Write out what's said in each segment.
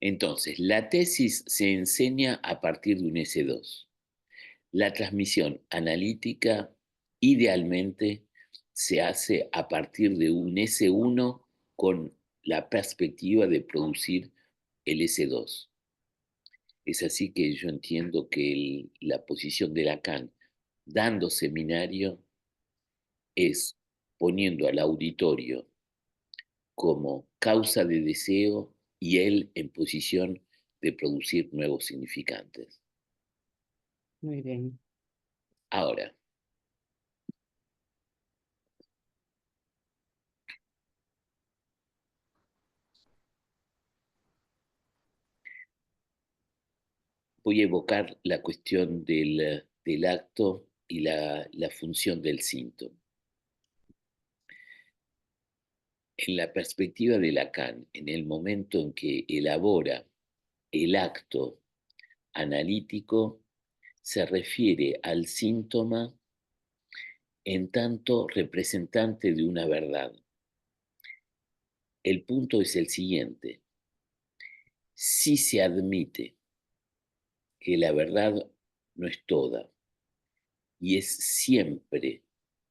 Entonces, la tesis se enseña a partir de un S2. La transmisión analítica idealmente se hace a partir de un S1 con la perspectiva de producir el S2. Es así que yo entiendo que la posición de Lacan dando seminario es poniendo al auditorio como causa de deseo y él en posición de producir nuevos significantes. Muy bien. Ahora, voy a evocar la cuestión del acto y la función del síntoma. En la perspectiva de Lacan, en el momento en que elabora el acto analítico, se refiere al síntoma en tanto representante de una verdad. El punto es el siguiente: si se admite que la verdad no es toda y es siempre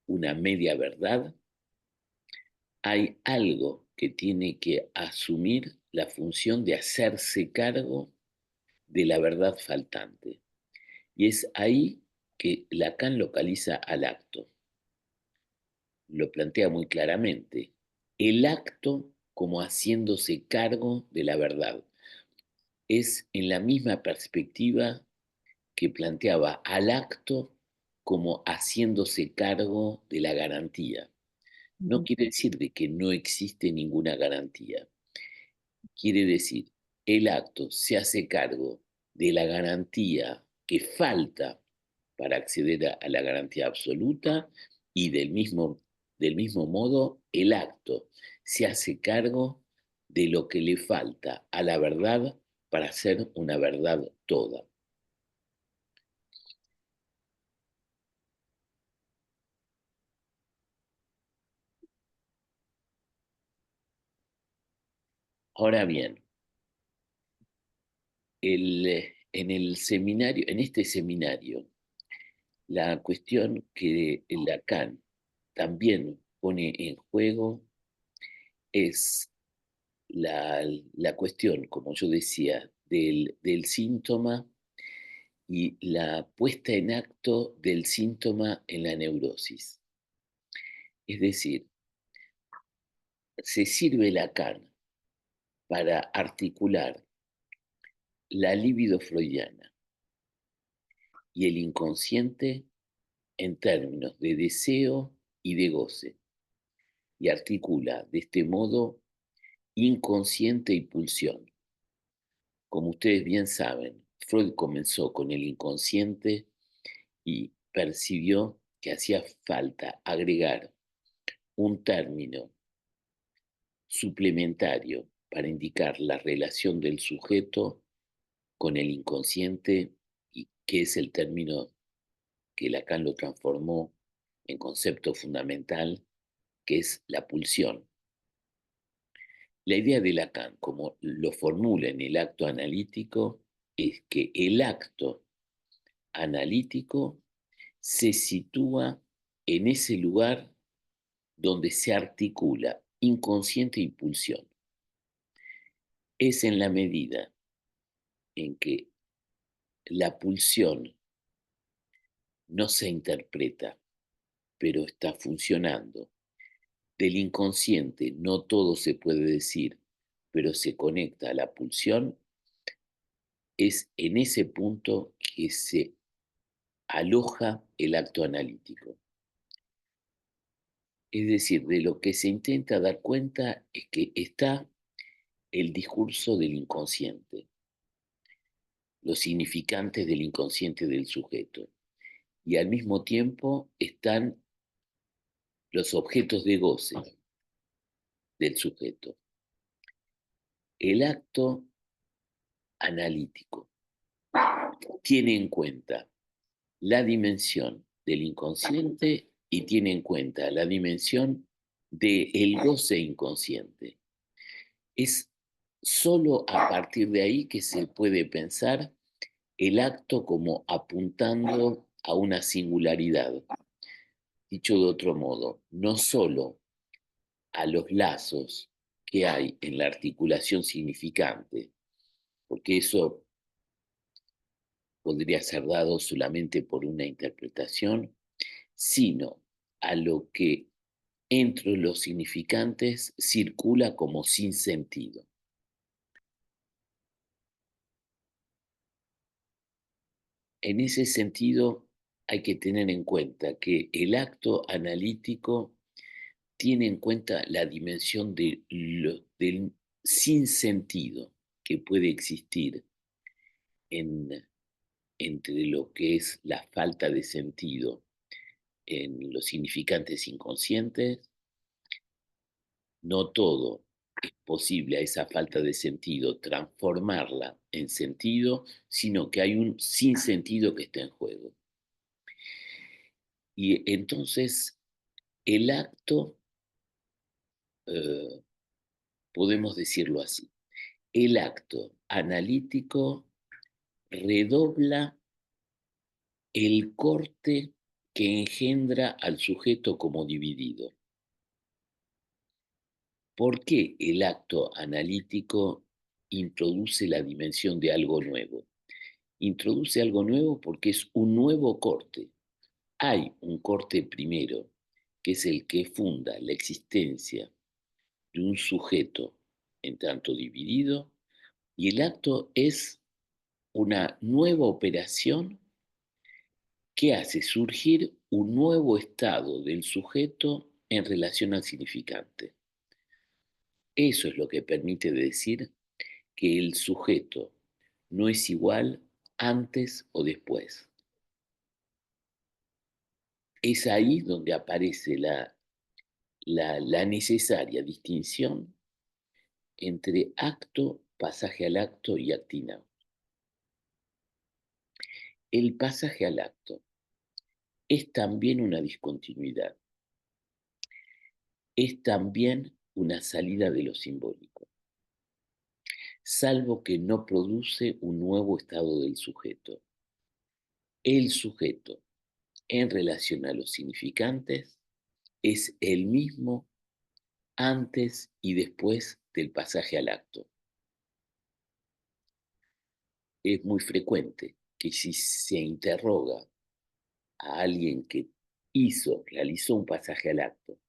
una media verdad, hay algo que tiene que asumir la función de hacerse cargo de la verdad faltante. Y es ahí que Lacan localiza al acto. Lo plantea muy claramente. El acto como haciéndose cargo de la verdad. Es en la misma perspectiva que planteaba al acto como haciéndose cargo de la garantía. No Ujú. quiere decir de que no existe ninguna garantía. Quiere decir, el acto se hace cargo de la garantía que falta para acceder a la garantía absoluta y del mismo modo el acto se hace cargo de lo que le falta a la verdad para ser una verdad toda. Ahora bien, en este seminario, la cuestión que Lacan también pone en juego es la, la cuestión, como yo decía, del síntoma y la puesta en acto del síntoma en la neurosis. Es decir, se sirve Lacan para articular la libido freudiana y el inconsciente en términos de deseo y de goce, y articula de este modo inconsciente y pulsión. Como ustedes bien saben, Freud comenzó con el inconsciente y percibió que hacía falta agregar un término suplementario para indicar la relación del sujeto con el inconsciente, y que es el término que Lacan lo transformó en concepto fundamental, que es la pulsión. La idea de Lacan, como lo formula en el acto analítico, es que el acto analítico se sitúa en ese lugar donde se articula inconsciente y pulsión. Es en la medida en que la pulsión no se interpreta, pero está funcionando. Del inconsciente no todo se puede decir, pero se conecta a la pulsión. Es en ese punto que se aloja el acto analítico. Es decir, de lo que se intenta dar cuenta es que está el discurso del inconsciente, los significantes del inconsciente del sujeto, y al mismo tiempo están los objetos de goce del sujeto. El acto analítico tiene en cuenta la dimensión del inconsciente y tiene en cuenta la dimensión del goce inconsciente. Es solo a partir de ahí que se puede pensar el acto como apuntando a una singularidad. Dicho de otro modo, no solo a los lazos que hay en la articulación significante, porque eso podría ser dado solamente por una interpretación, sino a lo que entre los significantes circula como sin sentido. En ese sentido, hay que tener en cuenta que el acto analítico tiene en cuenta la dimensión del sinsentido que puede existir en, entre lo que es la falta de sentido en los significantes inconscientes. No todo es posible a esa falta de sentido transformarla en sentido, sino que hay un sinsentido que está en juego. Y entonces el acto, eh, podemos decirlo así, el acto analítico redobla el corte que engendra al sujeto como dividido. ¿Por qué el acto analítico introduce la dimensión de algo nuevo? Introduce algo nuevo porque es un nuevo corte. Hay un corte primero, que es el que funda la existencia de un sujeto en tanto dividido, y el acto es una nueva operación que hace surgir un nuevo estado del sujeto en relación al significante. Eso es lo que permite decir que el sujeto no es igual antes o después. Es ahí donde aparece la necesaria distinción entre acto, pasaje al acto y actina. El pasaje al acto es también una discontinuidad, es también una salida de lo simbólico, salvo que no produce un nuevo estado del sujeto. El sujeto, en relación a los significantes, es el mismo antes y después del pasaje al acto. Es muy frecuente que si se interroga a alguien que realizó un pasaje al acto,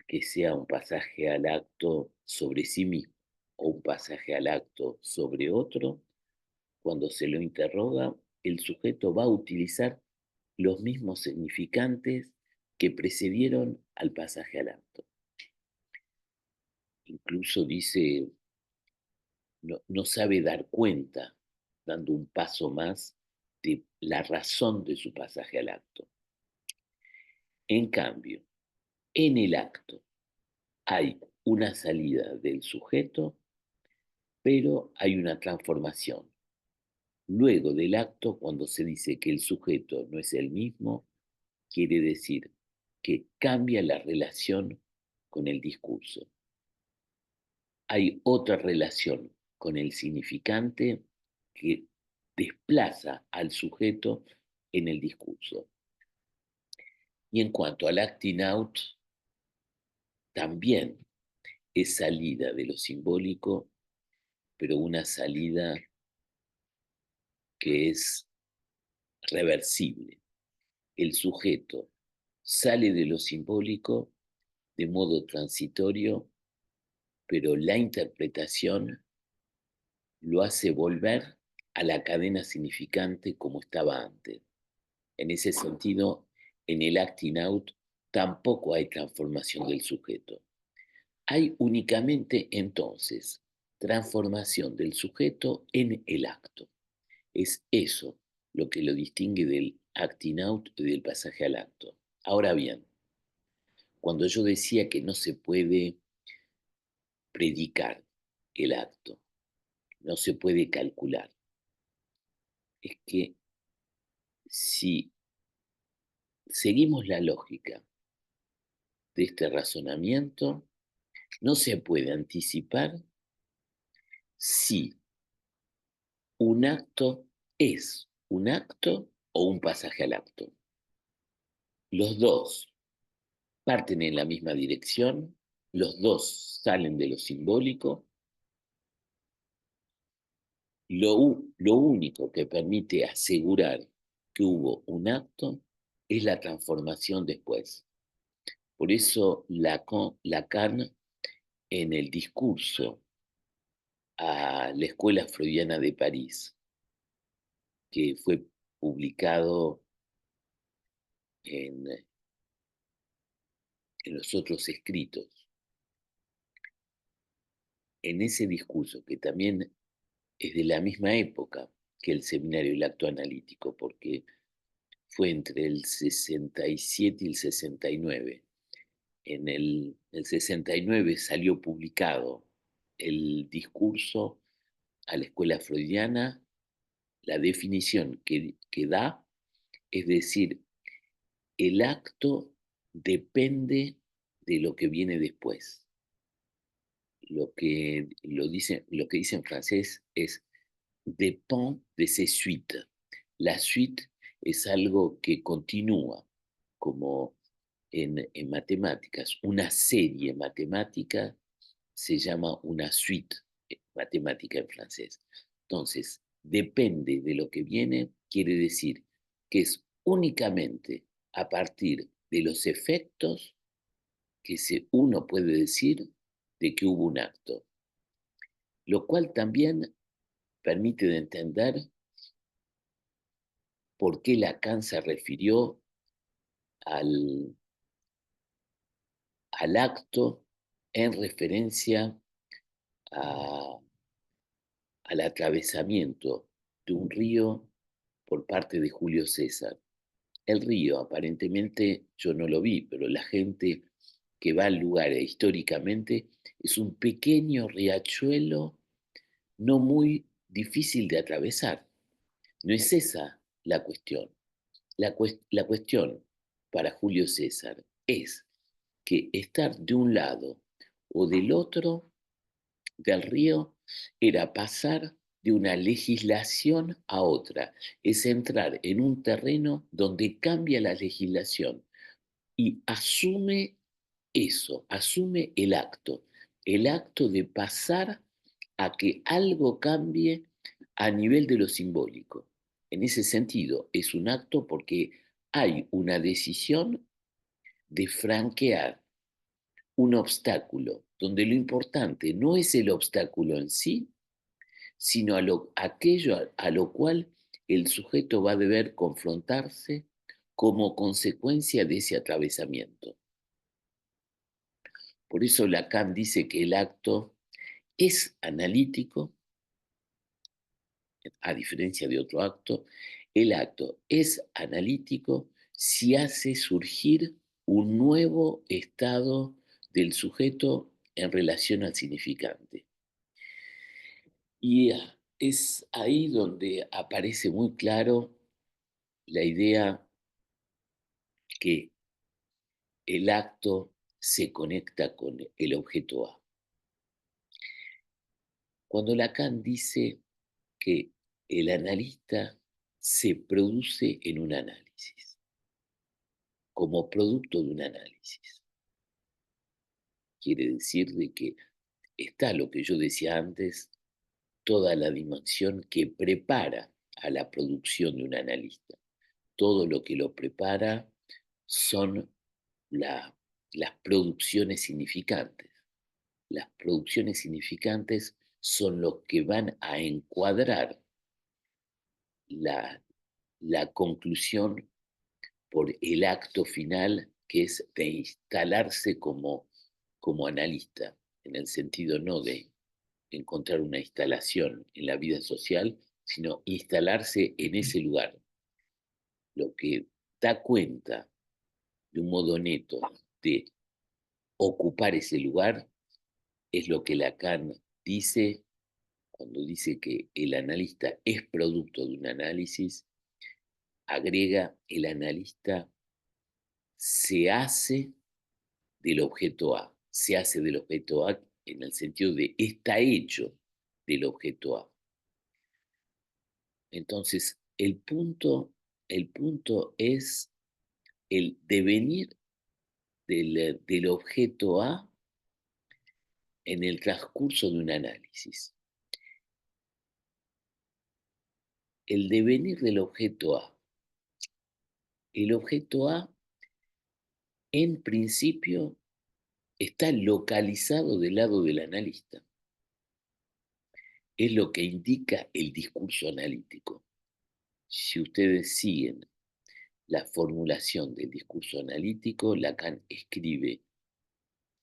que sea un pasaje al acto sobre sí mismo o un pasaje al acto sobre otro, cuando se lo interroga, el sujeto va a utilizar los mismos significantes que precedieron al pasaje al acto. Incluso dice, no sabe dar cuenta, dando un paso más, de la razón de su pasaje al acto. En cambio, en el acto hay una salida del sujeto, pero hay una transformación. Luego del acto, cuando se dice que el sujeto no es el mismo, quiere decir que cambia la relación con el discurso. Hay otra relación con el significante que desplaza al sujeto en el discurso. Y en cuanto al acting out, también es salida de lo simbólico, pero una salida que es reversible. El sujeto sale de lo simbólico de modo transitorio, pero la interpretación lo hace volver a la cadena significante como estaba antes. En ese sentido, en el acting out tampoco hay transformación del sujeto. Hay únicamente entonces transformación del sujeto en el acto. Es eso lo que lo distingue del acting out y del pasaje al acto. Ahora bien, cuando yo decía que no se puede predicar el acto, no se puede calcular, es que si seguimos la lógica de este razonamiento, no se puede anticipar si un acto es un acto o un pasaje al acto. Los dos parten en la misma dirección, los dos salen de lo simbólico. Lo único que permite asegurar que hubo un acto es la transformación después. Por eso Lacan, en el discurso a la Escuela Freudiana de París, que fue publicado en los otros escritos, en ese discurso, que también es de la misma época que el seminario del acto analítico, porque fue entre el 67 y el 69. En el 69 salió publicado el discurso a la escuela freudiana, la definición que da, es decir, el acto depende de lo que viene después. Lo que dice en francés es dépend de ses suites. La suite es algo que continúa, como en matemáticas. Una serie matemática se llama una suite matemática en francés. Entonces, depende de lo que viene, quiere decir que es únicamente a partir de los efectos que uno puede decir de que hubo un acto, lo cual también permite de entender por qué Lacan se refirió al, al acto en referencia a, al atravesamiento de un río por parte de Julio César. El río, aparentemente, yo no lo vi, pero la gente que va al lugar históricamente es un pequeño riachuelo no muy difícil de atravesar. No es esa la cuestión. La cuestión para Julio César es que estar de un lado o del otro del río era pasar de una legislación a otra, es entrar en un terreno donde cambia la legislación y asume eso, asume el acto de pasar a que algo cambie a nivel de lo simbólico. En ese sentido, es un acto porque hay una decisión de franquear un obstáculo, donde lo importante no es el obstáculo en sí, sino aquello a lo cual el sujeto va a deber confrontarse como consecuencia de ese atravesamiento. Por eso Lacan dice que el acto es analítico, a diferencia de otro acto, el acto es analítico si hace surgir un nuevo estado del sujeto en relación al significante. Y es ahí donde aparece muy claro la idea que el acto se conecta con el objeto A. Cuando Lacan dice que el analista se produce en un análisis, como producto de un análisis, quiere decir de que está lo que yo decía antes, toda la dimensión que prepara a la producción de un analista. Todo lo que lo prepara son la, las producciones significantes. Las producciones significantes son los que van a encuadrar la, la conclusión por el acto final, que es de instalarse como analista, en el sentido no de encontrar una instalación en la vida social, sino instalarse en ese lugar. Lo que da cuenta de un modo neto de ocupar ese lugar es lo que Lacan dice cuando dice que el analista es producto de un análisis, agrega el analista se hace del objeto A, se hace del objeto A en el sentido de está hecho del objeto A. Entonces, el punto es el devenir del objeto A en el transcurso de un análisis. El devenir del objeto A. El objeto A, en principio, está localizado del lado del analista. Es lo que indica el discurso analítico. Si ustedes siguen la formulación del discurso analítico, Lacan escribe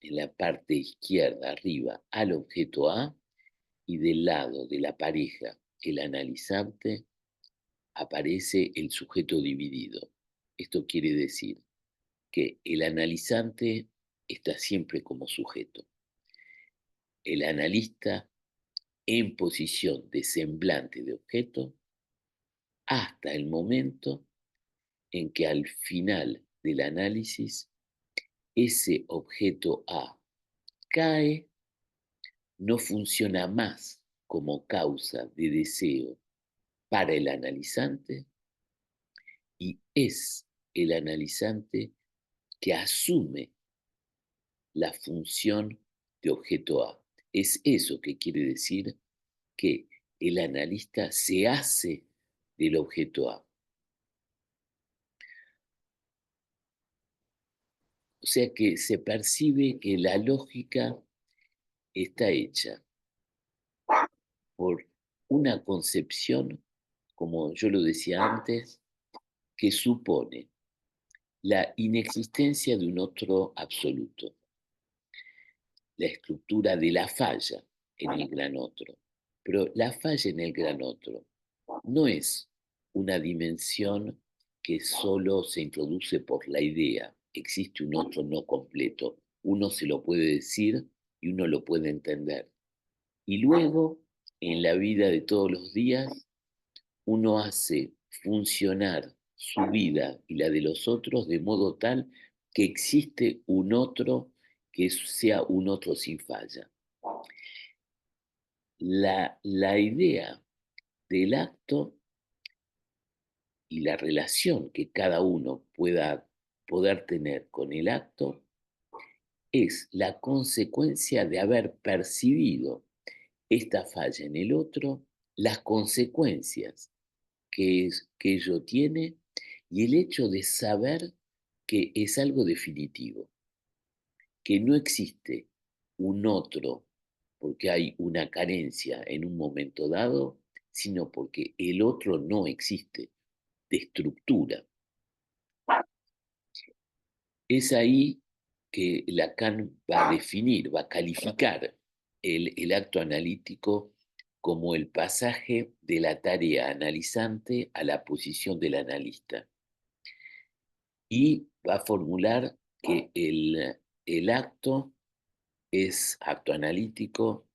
en la parte izquierda arriba al objeto A y del lado de la pareja, el analizante, aparece el sujeto dividido. Esto quiere decir que el analizante está siempre como sujeto. El analista en posición de semblante de objeto hasta el momento en que al final del análisis ese objeto A cae, no funciona más como causa de deseo para el analizante y es el analizante que asume la función de objeto A. Es eso que quiere decir que el analista se hace del objeto A. O sea que se percibe que la lógica está hecha por una concepción, como yo lo decía antes, que supone la inexistencia de un otro absoluto, la estructura de la falla en el gran otro. Pero la falla en el gran otro no es una dimensión que solo se introduce por la idea. Existe un otro no completo. Uno se lo puede decir y uno lo puede entender. Y luego, en la vida de todos los días, uno hace funcionar su vida y la de los otros de modo tal que existe un otro que sea un otro sin falla. La idea del acto y la relación que cada uno pueda poder tener con el acto es la consecuencia de haber percibido esta falla en el otro, las consecuencias que ello tiene y el hecho de saber que es algo definitivo, que no existe un otro porque hay una carencia en un momento dado, sino porque el otro no existe, de estructura. Es ahí que Lacan va a definir, va a calificar el acto analítico como el pasaje de la tarea analizante a la posición del analista. Y va a formular que el acto analítico,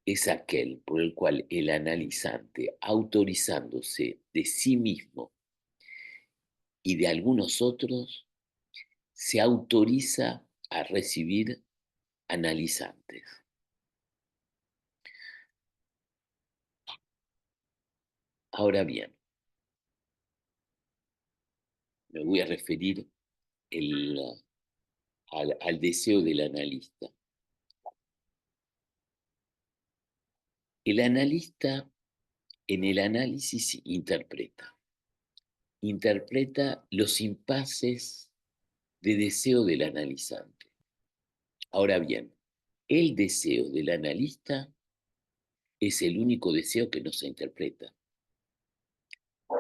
es aquel por el cual el analizante, autorizándose de sí mismo y de algunos otros, se autoriza a recibir analizantes. Ahora bien, me voy a referir al deseo del analista. El analista en el análisis interpreta los impases de deseo del analizante. Ahora bien, el deseo del analista es el único deseo que no se interpreta.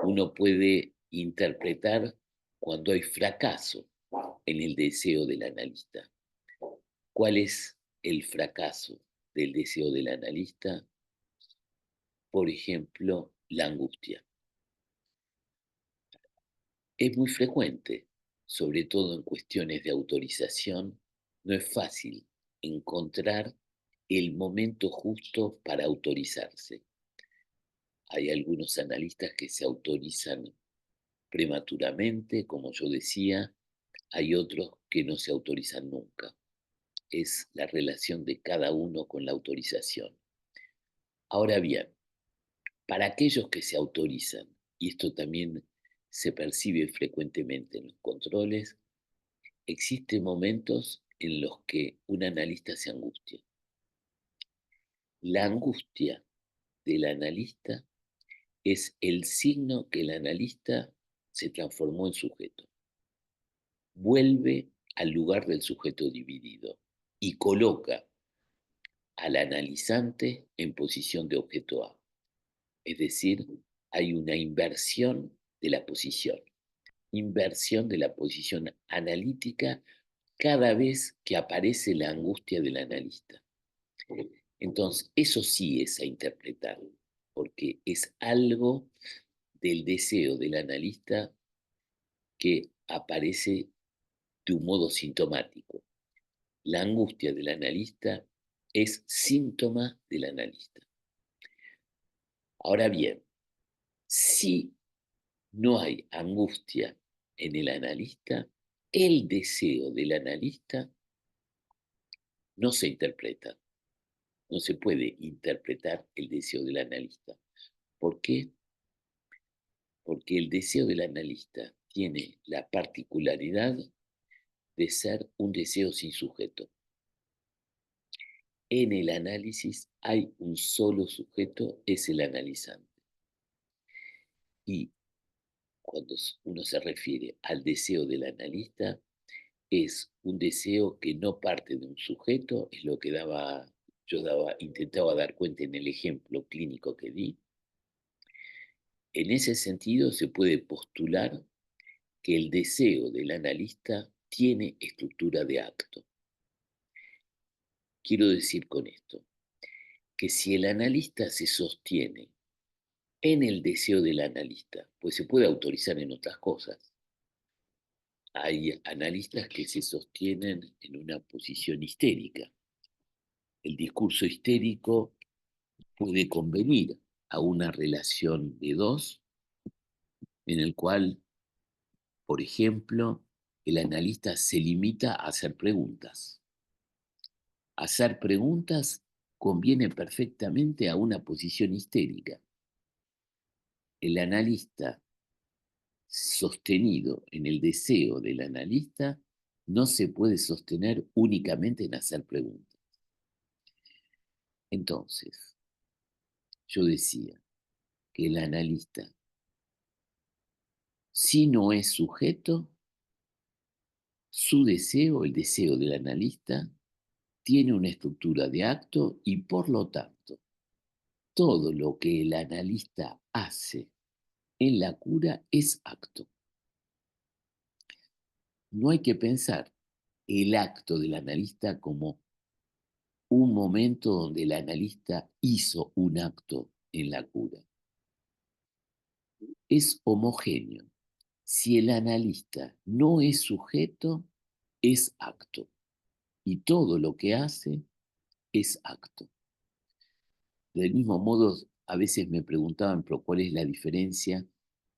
Uno puede interpretar cuando hay fracaso en el deseo del analista. ¿Cuál es el fracaso del deseo del analista? Por ejemplo, la angustia. Es muy frecuente, sobre todo en cuestiones de autorización, no es fácil encontrar el momento justo para autorizarse. Hay algunos analistas que se autorizan prematuramente, como yo decía, hay otros que no se autorizan nunca. Es la relación de cada uno con la autorización. Ahora bien, para aquellos que se autorizan, y esto también se percibe frecuentemente en los controles, existen momentos en los que un analista se angustia. La angustia del analista es el signo que el analista se transformó en sujeto. Vuelve al lugar del sujeto dividido y coloca al analizante en posición de objeto A. Es decir, hay una inversión de la posición analítica cada vez que aparece la angustia del analista. Entonces, eso sí es a interpretar, porque es algo del deseo del analista que aparece de un modo sintomático. La angustia del analista es síntoma del analista. Ahora bien, si no hay angustia en el analista, el deseo del analista no se interpreta. No se puede interpretar el deseo del analista. ¿Por qué? Porque el deseo del analista tiene la particularidad de ser un deseo sin sujeto. En el análisis hay un solo sujeto, es el analizante. Y cuando uno se refiere al deseo del analista, es un deseo que no parte de un sujeto, es lo que intentaba dar cuenta en el ejemplo clínico que di. En ese sentido, se puede postular que el deseo del analista tiene estructura de acto. Quiero decir con esto que si el analista se sostiene en el deseo del analista, pues se puede autorizar en otras cosas. Hay analistas que se sostienen en una posición histérica. El discurso histérico puede convenir a una relación de dos en el cual, por ejemplo, el analista se limita a hacer preguntas. Hacer preguntas conviene perfectamente a una posición histérica. El analista sostenido en el deseo del analista no se puede sostener únicamente en hacer preguntas. Entonces, yo decía que el analista, si no es sujeto, su deseo, el deseo del analista, tiene una estructura de acto y por lo tanto, todo lo que el analista hace en la cura es acto. No hay que pensar el acto del analista como un momento donde el analista hizo un acto en la cura. Es homogéneo. Si el analista no es sujeto, es acto. Y todo lo que hace es acto. Del mismo modo, a veces me preguntaban, pero ¿cuál es la diferencia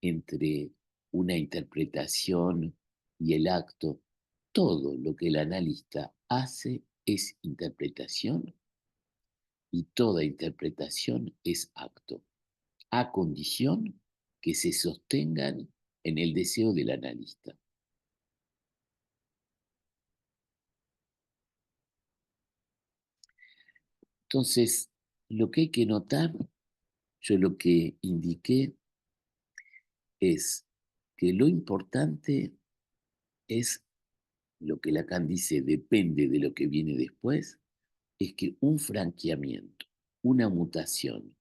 entre una interpretación y el acto? Todo lo que el analista hace es interpretación y toda interpretación es acto, a condición que se sostengan en el deseo del analista. Entonces, lo que hay que notar, yo lo que indiqué es que lo importante es lo que Lacan dice, depende de lo que viene después, es que un franqueamiento, una mutación,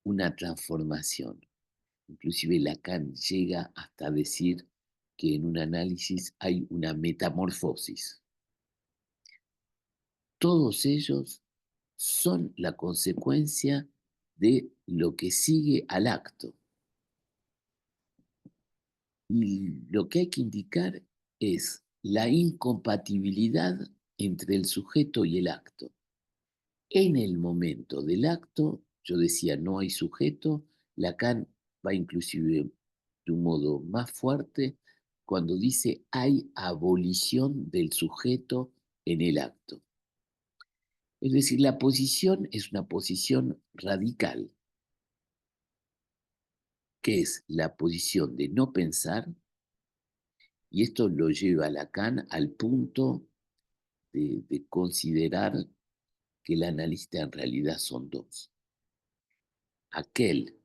una transformación, inclusive Lacan llega hasta decir que en un análisis hay una metamorfosis. Todos ellos son la consecuencia de lo que sigue al acto. Y lo que hay que indicar es la incompatibilidad entre el sujeto y el acto. En el momento del acto, yo decía, no hay sujeto, Lacan va inclusive de un modo más fuerte cuando dice hay abolición del sujeto en el acto. Es decir, la posición es una posición radical, que es la posición de no pensar, y esto lo lleva a Lacan al punto de considerar que el analista en realidad son dos. Aquel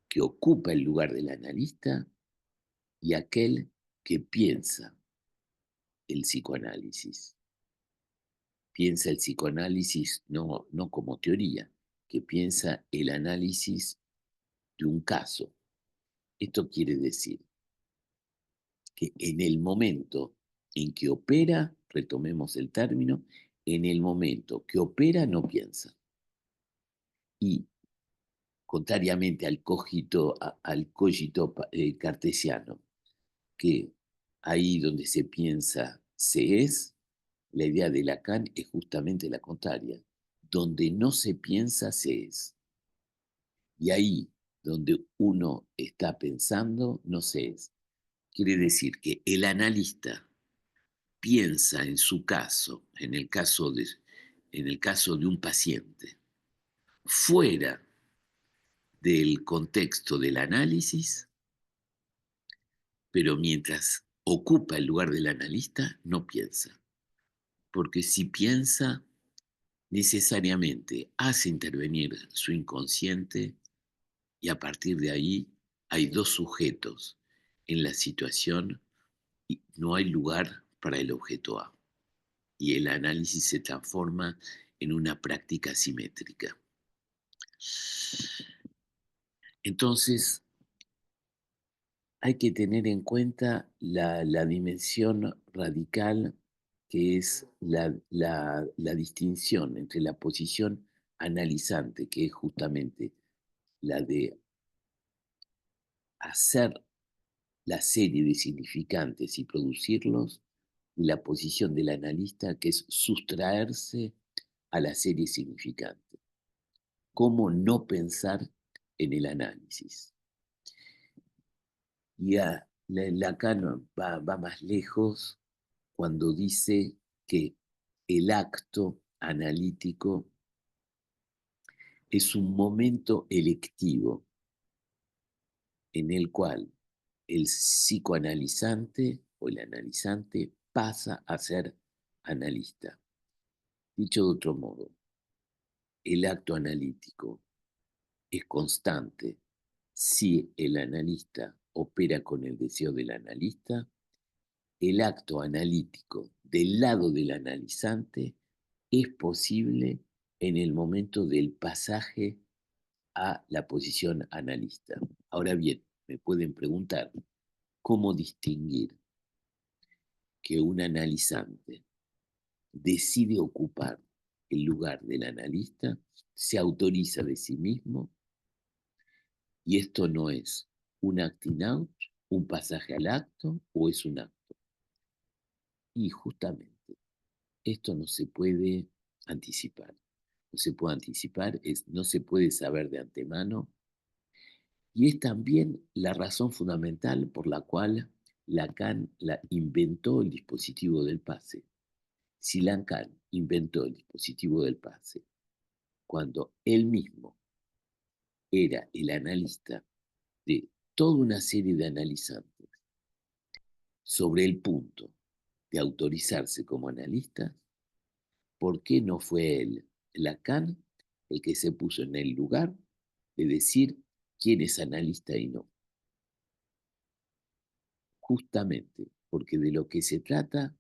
que ocupa el lugar del analista y aquel que piensa el psicoanálisis. Piensa el psicoanálisis no como teoría, que piensa el análisis de un caso. Esto quiere decir que en el momento en que opera, retomemos el término, en el momento que opera no piensa. Y contrariamente al cogito cartesiano, que ahí donde se piensa se es, la idea de Lacan es justamente la contraria. Donde no se piensa se es. Y ahí donde uno está pensando no se es. Quiere decir que el analista piensa en su caso, en el caso de un paciente, fuera del contexto del análisis, pero mientras ocupa el lugar del analista, no piensa. Porque si piensa, necesariamente hace intervenir su inconsciente y a partir de ahí hay dos sujetos en la situación y no hay lugar para el objeto A. Y el análisis se transforma en una práctica simétrica. Entonces, hay que tener en cuenta la dimensión radical que es la distinción entre la posición analizante, que es justamente la de hacer la serie de significantes y producirlos, y la posición del analista, que es sustraerse a la serie significante. ¿Cómo no pensar en el análisis? Y Lacan va más lejos cuando dice que el acto analítico es un momento electivo en el cual el psicoanalizante o el analizante pasa a ser analista. Dicho de otro modo, el acto analítico es constante si el analista opera con el deseo del analista. El acto analítico del lado del analizante es posible en el momento del pasaje a la posición analista. Ahora bien, me pueden preguntar cómo distinguir que un analizante decide ocupar el lugar del analista, se autoriza de sí mismo, y esto no es un acting out, un pasaje al acto, o es un acto. Y justamente esto no se puede anticipar. No se puede anticipar, no se puede saber de antemano, y es también la razón fundamental por la cual Lacan inventó el dispositivo del pase. Si Lacan inventó el dispositivo del pase cuando él mismo era el analista de toda una serie de analizantes sobre el punto de autorizarse como analista, ¿por qué no fue él, Lacan, el que se puso en el lugar de decir quién es analista y no? Justamente porque de lo que se trata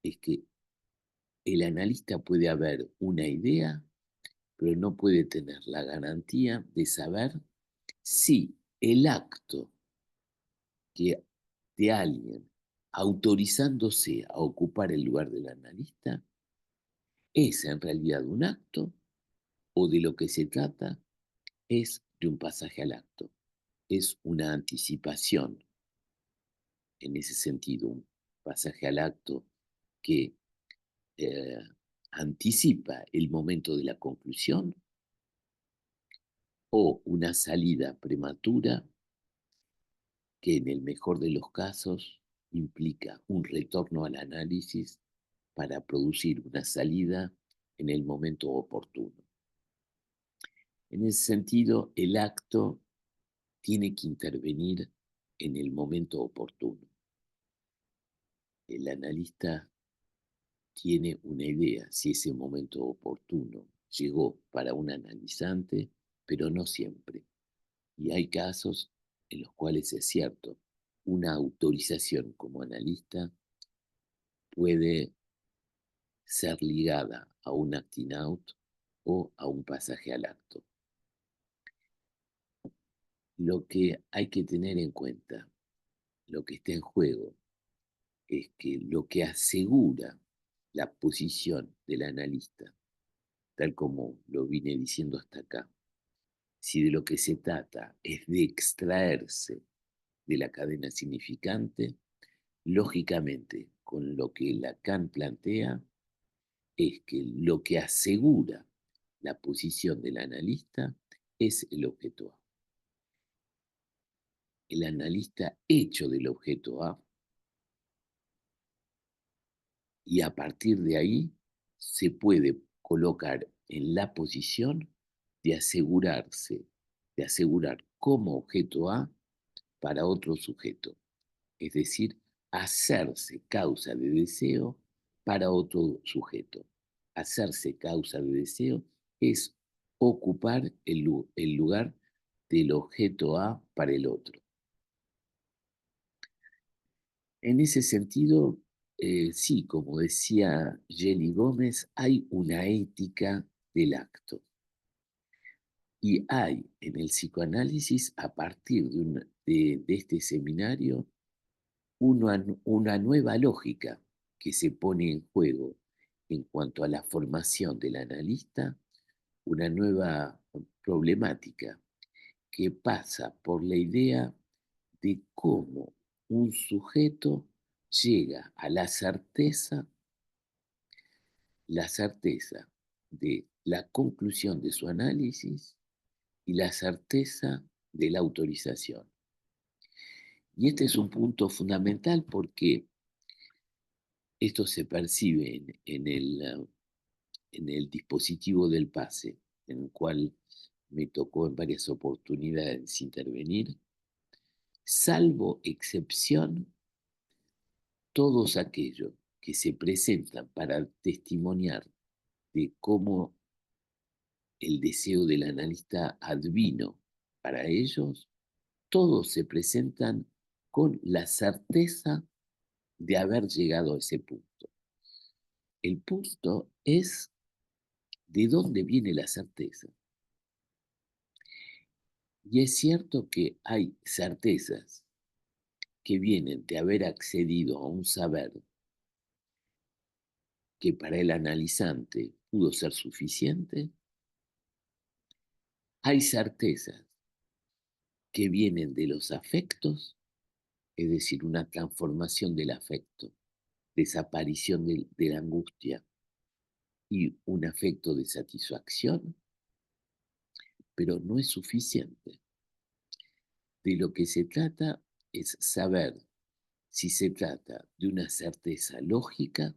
es que el analista puede haber una idea, pero no puede tener la garantía de saber si el acto que de alguien autorizándose a ocupar el lugar del analista es en realidad un acto o de lo que se trata es de un pasaje al acto, es una anticipación en ese sentido, un pasaje al acto que eh, anticipa el momento de la conclusión o una salida prematura que en el mejor de los casos implica un retorno al análisis para producir una salida en el momento oportuno. En ese sentido, el acto tiene que intervenir en el momento oportuno. El analista tiene una idea si ese momento oportuno llegó para un analizante, pero no siempre. Y hay casos en los cuales es cierto, una autorización como analista puede ser ligada a un acting out o a un pasaje al acto. Lo que hay que tener en cuenta, lo que está en juego, es que lo que asegura la posición del analista, tal como lo vine diciendo hasta acá, si de lo que se trata es de extraerse de la cadena significante, lógicamente con lo que Lacan plantea es que lo que asegura la posición del analista es el objeto A. El analista hecho del objeto A y a partir de ahí se puede colocar en la posición de asegurarse, de asegurar como objeto A para otro sujeto, es decir, hacerse causa de deseo para otro sujeto. Hacerse causa de deseo es ocupar el lugar del objeto A para el otro. En ese sentido, sí, como decía Jenny Gómez, hay una ética del acto. Y hay en el psicoanálisis, a partir de este seminario, una nueva lógica que se pone en juego en cuanto a la formación del analista, una nueva problemática que pasa por la idea de cómo un sujeto llega a la certeza de la conclusión de su análisis y la certeza de la autorización. Y este es un punto fundamental porque esto se percibe en el dispositivo del pase, en el cual me tocó en varias oportunidades intervenir, salvo excepción, todos aquellos que se presentan para testimoniar de cómo el deseo del analista advino para ellos, todos se presentan con la certeza de haber llegado a ese punto. El punto es de dónde viene la certeza. Y es cierto que hay certezas que vienen de haber accedido a un saber que para el analizante pudo ser suficiente. Hay certezas que vienen de los afectos, es decir, una transformación del afecto, desaparición de la angustia y un afecto de satisfacción, pero no es suficiente. De lo que se trata es saber si se trata de una certeza lógica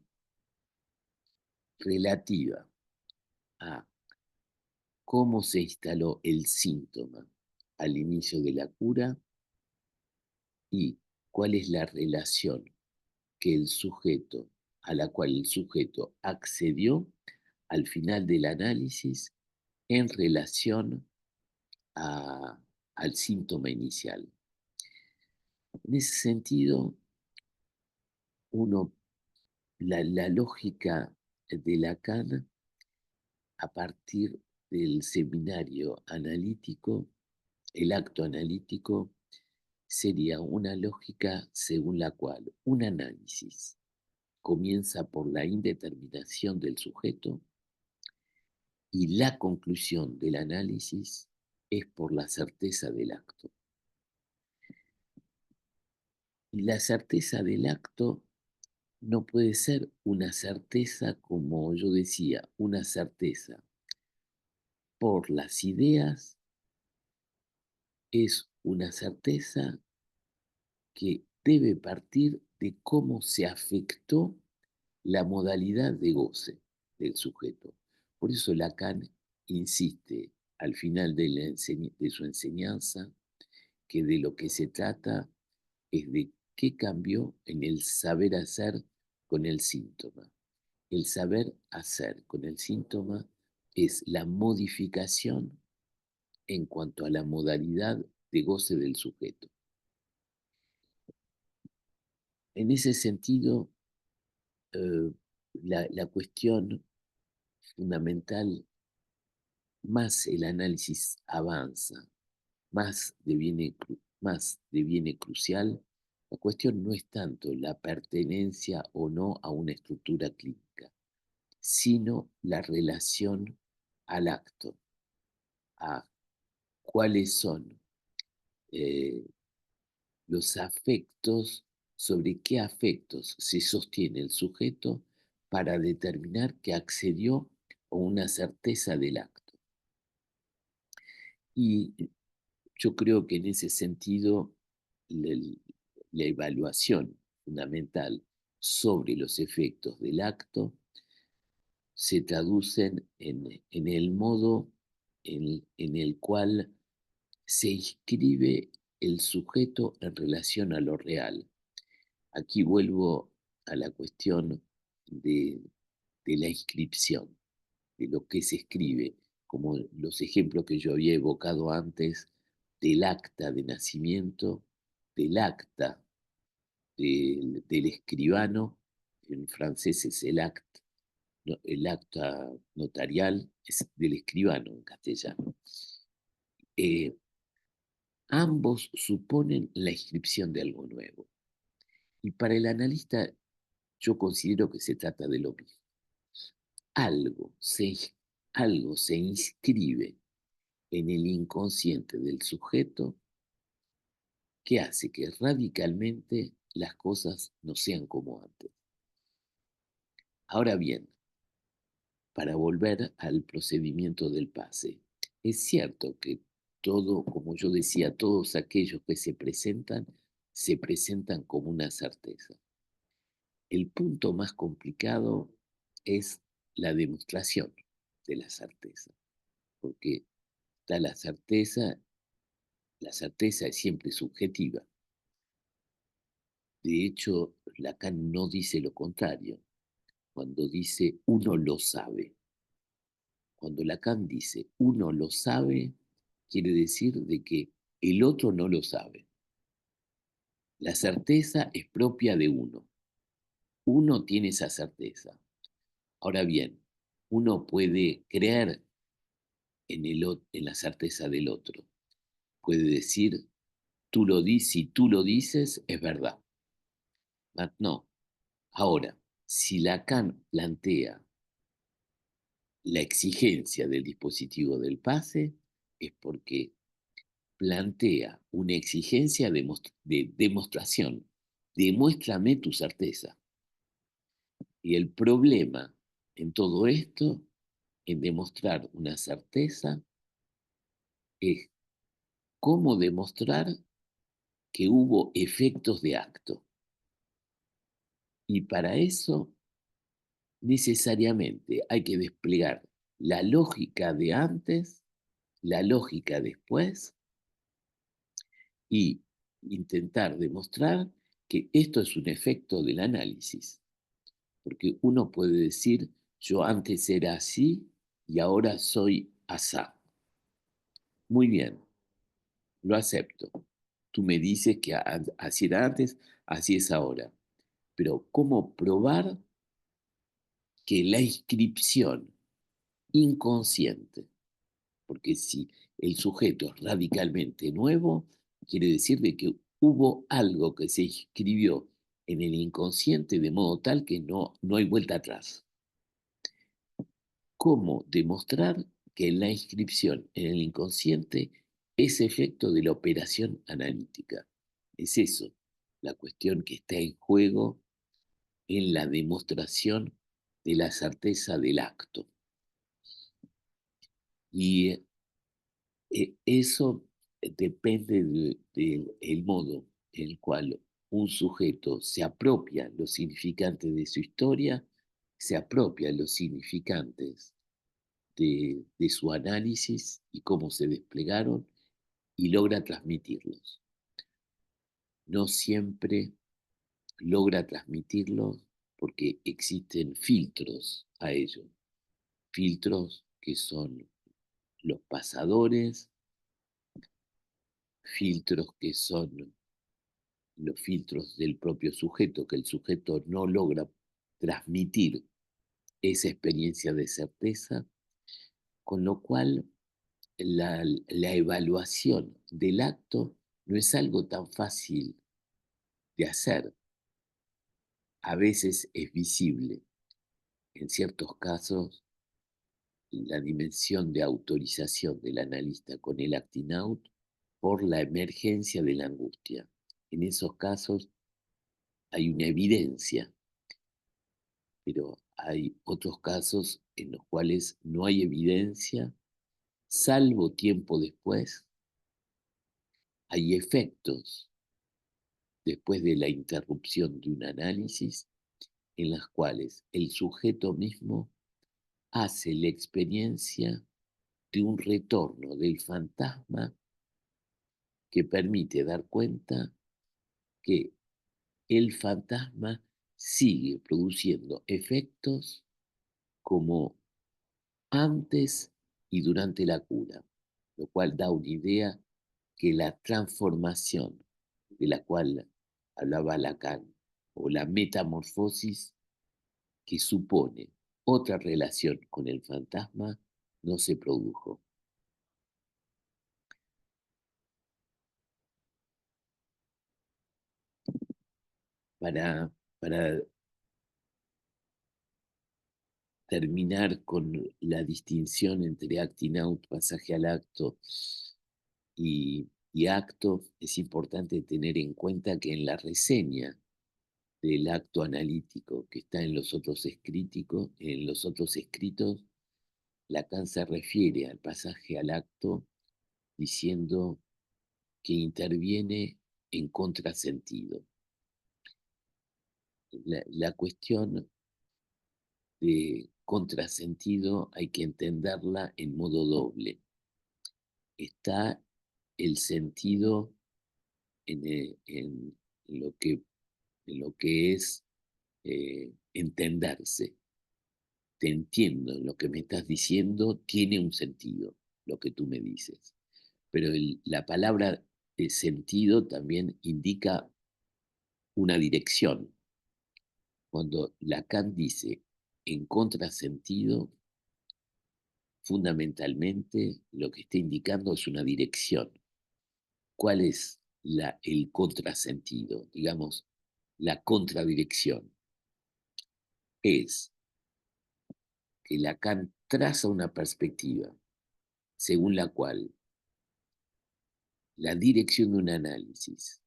relativa a cómo se instaló el síntoma al inicio de la cura y cuál es la relación que el sujeto, a la cual el sujeto accedió al final del análisis en relación al síntoma inicial. En ese sentido, uno, la lógica de Lacan, a partir del seminario analítico, el acto analítico, sería una lógica según la cual un análisis comienza por la indeterminación del sujeto y la conclusión del análisis es por la certeza del acto. Y la certeza del acto no puede ser una certeza, como yo decía, una certeza por las ideas, es una certeza que debe partir de cómo se afectó la modalidad de goce del sujeto. Por eso Lacan insiste al final de su enseñanza que de lo que se trata es de qué cambió en el saber hacer con el síntoma. El saber hacer con el síntoma es la modificación en cuanto a la modalidad de goce del sujeto. En ese sentido, la cuestión fundamental, más el análisis avanza, más deviene crucial, la cuestión no es tanto la pertenencia o no a una estructura clínica, sino la relación al acto, a cuáles son eh, los afectos, sobre qué afectos se sostiene el sujeto para determinar que accedió a una certeza del acto. Y yo creo que en ese sentido la, la evaluación fundamental sobre los efectos del acto se traducen en el modo en el cual se inscribe el sujeto en relación a lo real. Aquí vuelvo a la cuestión de, de la inscripción, de lo que se escribe, como los ejemplos que yo había evocado antes, del acta de nacimiento, del acta del escribano, en francés es el acte, no, el acta notarial es del escribano en castellano. Eh, Ambos suponen la inscripción de algo nuevo. Y para el analista yo considero que se trata de lo mismo. Algo se, algo se inscribe en el inconsciente del sujeto que hace que radicalmente las cosas no sean como antes. Ahora bien, para volver al procedimiento del pase, es cierto que todo, como yo decía, todos aquellos que se presentan como una certeza. El punto más complicado es la demostración de la certeza, porque está la certeza es siempre subjetiva. De hecho, Lacan no dice lo contrario, cuando dice uno lo sabe. Cuando Lacan dice uno lo sabe, quiere decir de que el otro no lo sabe. La certeza es propia de uno. Uno tiene esa certeza. Ahora bien, uno puede creer en la certeza del otro. Puede decir, si tú lo dices, es verdad. No. Ahora, si Lacan plantea la exigencia del dispositivo del pase, es porque plantea una exigencia de demostración. Demuéstrame tu certeza. Y el problema en todo esto, en demostrar una certeza, es cómo demostrar que hubo efectos de acto. Y para eso necesariamente hay que desplegar la lógica de antes, la lógica después y intentar demostrar que esto es un efecto del análisis. Porque uno puede decir, yo antes era así y ahora soy asá. Muy bien, lo acepto. Tú me dices que así era antes, así es ahora. Pero ¿cómo probar que la inscripción inconsciente, porque si el sujeto es radicalmente nuevo, quiere decir de que hubo algo que se inscribió en el inconsciente de modo tal que no hay vuelta atrás? ¿Cómo demostrar que la inscripción en el inconsciente es efecto de la operación analítica? Es eso, la cuestión que está en juego en la demostración de la certeza del acto. Y eso depende del modo en el cual un sujeto se apropia los significantes de su historia, se apropia los significantes de su análisis y cómo se desplegaron y logra transmitirlos. No siempre logra transmitirlos porque existen filtros a ello, filtros que son los pasadores, filtros que son los filtros del propio sujeto, que el sujeto no logra transmitir esa experiencia de certeza, con lo cual la evaluación del acto no es algo tan fácil de hacer. A veces es visible, en ciertos casos, la dimensión de autorización del analista con el acting out por la emergencia de la angustia. En esos casos hay una evidencia, pero hay otros casos en los cuales no hay evidencia, salvo tiempo después, hay efectos después de la interrupción de un análisis en las cuales el sujeto mismo hace la experiencia de un retorno del fantasma que permite dar cuenta que el fantasma sigue produciendo efectos como antes y durante la cura, lo cual da una idea que la transformación de la cual hablaba Lacan, o la metamorfosis que supone otra relación con el fantasma, no se produjo. Para terminar con la distinción entre acting out, pasaje al acto, y acto, es importante tener en cuenta que en la reseña del acto analítico que está en los otros escritos, Lacan se refiere al pasaje al acto diciendo que interviene en contrasentido. La cuestión de contrasentido hay que entenderla en modo doble. Está el sentido en lo que es entenderse. Te entiendo, lo que me estás diciendo tiene un sentido, lo que tú me dices. Pero la palabra sentido también indica una dirección. Cuando Lacan dice en contrasentido, fundamentalmente lo que está indicando es una dirección. ¿Cuál es el contrasentido? Digamos, la contradirección. Es que Lacan traza una perspectiva según la cual la dirección de un análisis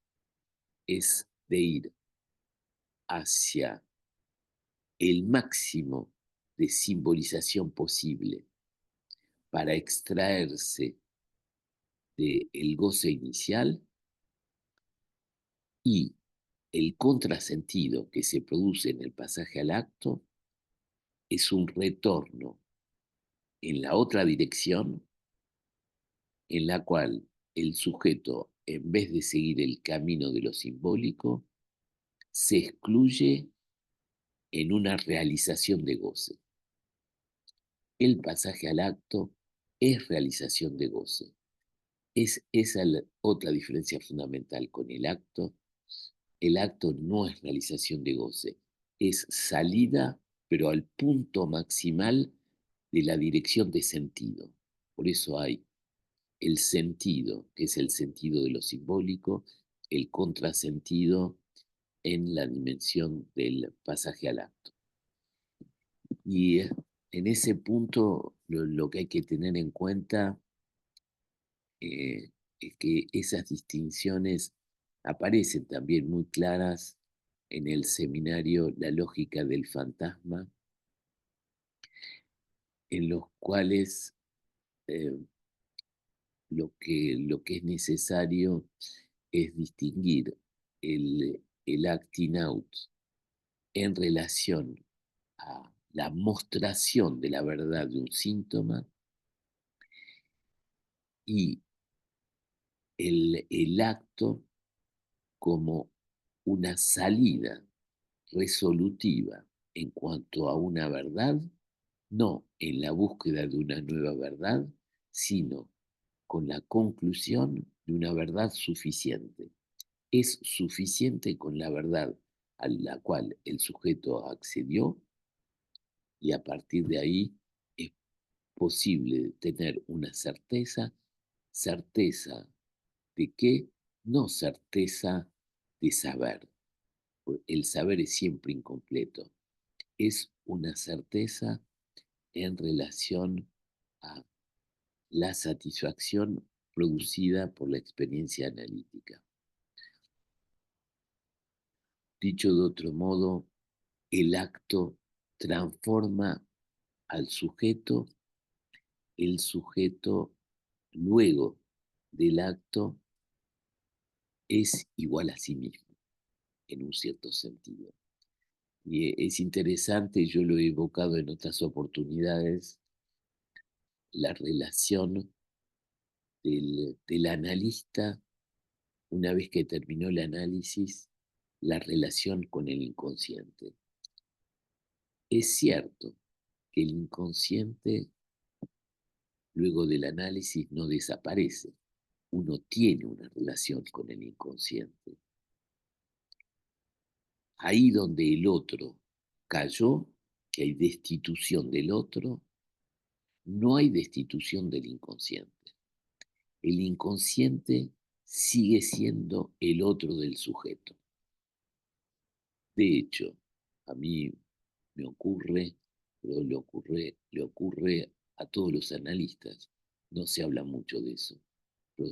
es de ir hacia el máximo de simbolización posible para extraerse del goce inicial, y el contrasentido que se produce en el pasaje al acto es un retorno en la otra dirección en la cual el sujeto, en vez de seguir el camino de lo simbólico, se excluye en una realización de goce. El pasaje al acto es realización de goce. Es esa la otra diferencia fundamental con el acto. El acto no es realización de goce, es salida, pero al punto maximal de la dirección de sentido. Por eso hay el sentido, que es el sentido de lo simbólico, el contrasentido en la dimensión del pasaje al acto. Y en ese punto lo que hay que tener en cuenta es que esas distinciones aparecen también muy claras en el seminario La lógica del fantasma, en los cuales eh, lo que es necesario es distinguir el acting out en relación a la mostración de la verdad de un síntoma y el acto como una salida resolutiva en cuanto a una verdad, no en la búsqueda de una nueva verdad, sino con la conclusión de una verdad suficiente. Es suficiente con la verdad a la cual el sujeto accedió y a partir de ahí es posible tener una certeza. ¿Certeza de qué? No certeza de saber. El saber es siempre incompleto. Es una certeza en relación a la satisfacción producida por la experiencia analítica. Dicho de otro modo, el acto transforma al sujeto, el sujeto luego del acto es igual a sí mismo, en un cierto sentido. Y es interesante, yo lo he evocado en otras oportunidades, la relación del analista, una vez que terminó el análisis, la relación con el inconsciente. Es cierto que el inconsciente, luego del análisis, no desaparece. Uno tiene una relación con el inconsciente. Ahí donde el otro cayó, que hay destitución del otro, no hay destitución del inconsciente. El inconsciente sigue siendo el otro del sujeto. De hecho, a mí me ocurre, pero le ocurre a todos los analistas. No se habla mucho de eso, pero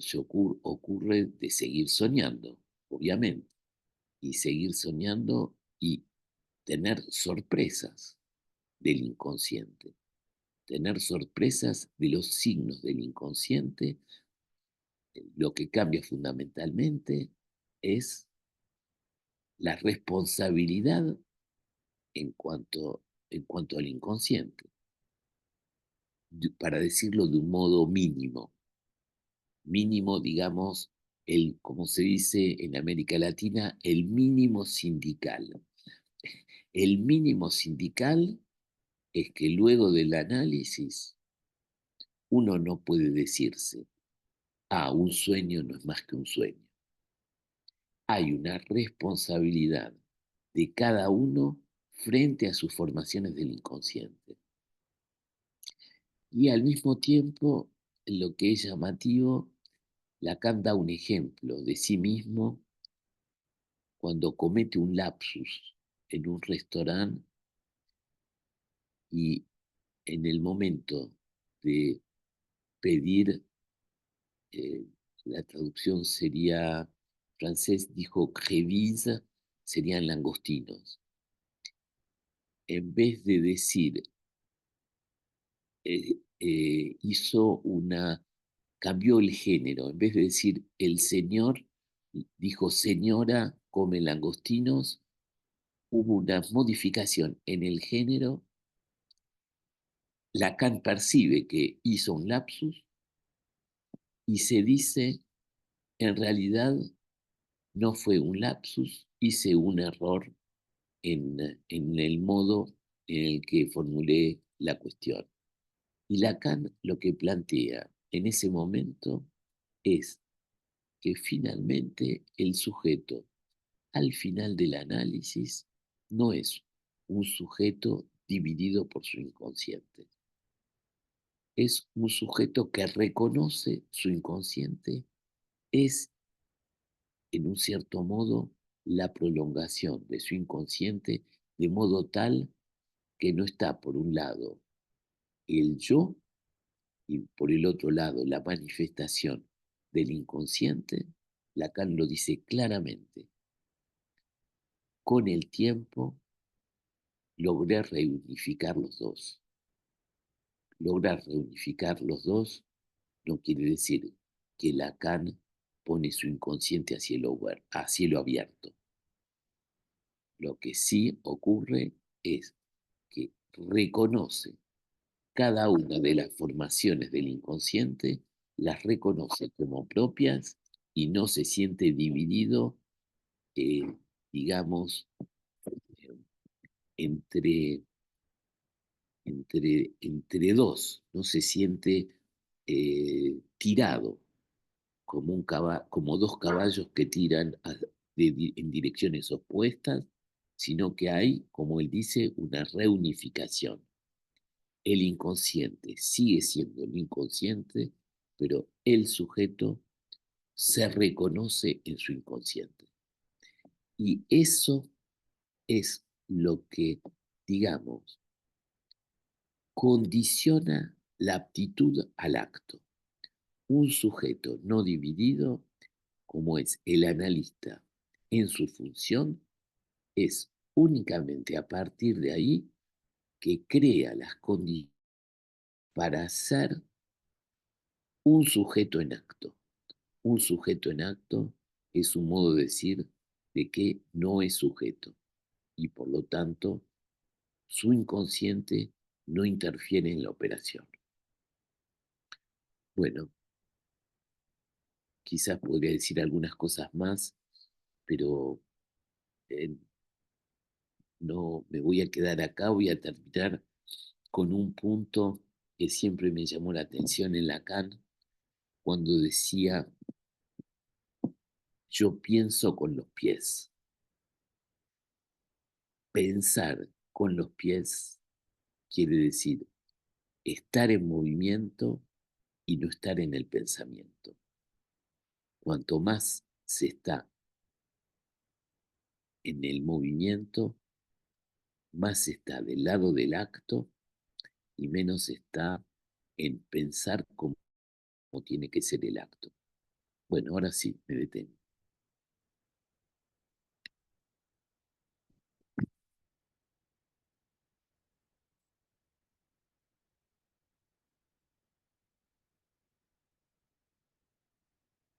ocurre de seguir soñando, obviamente, y seguir soñando y tener sorpresas del inconsciente, tener sorpresas de los signos del inconsciente. Lo que cambia fundamentalmente es la responsabilidad en cuanto, en cuanto al inconsciente, para decirlo de un modo mínimo. Mínimo, digamos, como se dice en América Latina, el mínimo sindical. El mínimo sindical es que luego del análisis uno no puede decirse, un sueño no es más que un sueño. Hay una responsabilidad de cada uno frente a sus formaciones del inconsciente. Y al mismo tiempo, lo que es llamativo, Lacan da un ejemplo de sí mismo cuando comete un lapsus en un restaurante y en el momento de pedir, eh, la traducción sería, francés dijo crévise, serían langostinos. En vez de decir, hizo cambió el género, en vez de decir el señor, dijo señora come langostinos, hubo una modificación en el género. Lacan percibe que hizo un lapsus y se dice, en realidad no fue un lapsus, hice un error en el modo en el que formulé la cuestión. Y Lacan lo que plantea en ese momento es que finalmente el sujeto, al final del análisis, no es un sujeto dividido por su inconsciente. Es un sujeto que reconoce su inconsciente, es, en un cierto modo, la prolongación de su inconsciente, de modo tal que no está, por un lado, el yo y por el otro lado, la manifestación del inconsciente. Lacan lo dice claramente. Con el tiempo logré reunificar los dos. Lograr reunificar los dos no quiere decir que Lacan pone su inconsciente a cielo abierto. Lo que sí ocurre es que reconoce cada una de las formaciones del inconsciente, las reconoce como propias y no se siente dividido, eh, digamos, eh, entre, entre dos, no se siente tirado como, como dos caballos que tiran en direcciones opuestas, sino que hay, como él dice, una reunificación. El inconsciente sigue siendo el inconsciente, pero el sujeto se reconoce en su inconsciente. Y eso es lo que, digamos, condiciona la aptitud al acto. Un sujeto no dividido, como es el analista en su función, es únicamente a partir de ahí que crea las condiciones para ser un sujeto en acto. Un sujeto en acto es un modo de decir de que no es sujeto y por lo tanto su inconsciente no interfiere en la operación. Bueno, quizás podría decir algunas cosas más, pero eh, no me voy a quedar acá, voy a terminar con un punto que siempre me llamó la atención en Lacan, cuando decía, yo pienso con los pies. Pensar con los pies quiere decir estar en movimiento y no estar en el pensamiento. Cuanto más se está en el movimiento, más se está del lado del acto y menos se está en pensar cómo tiene que ser el acto. Bueno, ahora sí, me detengo.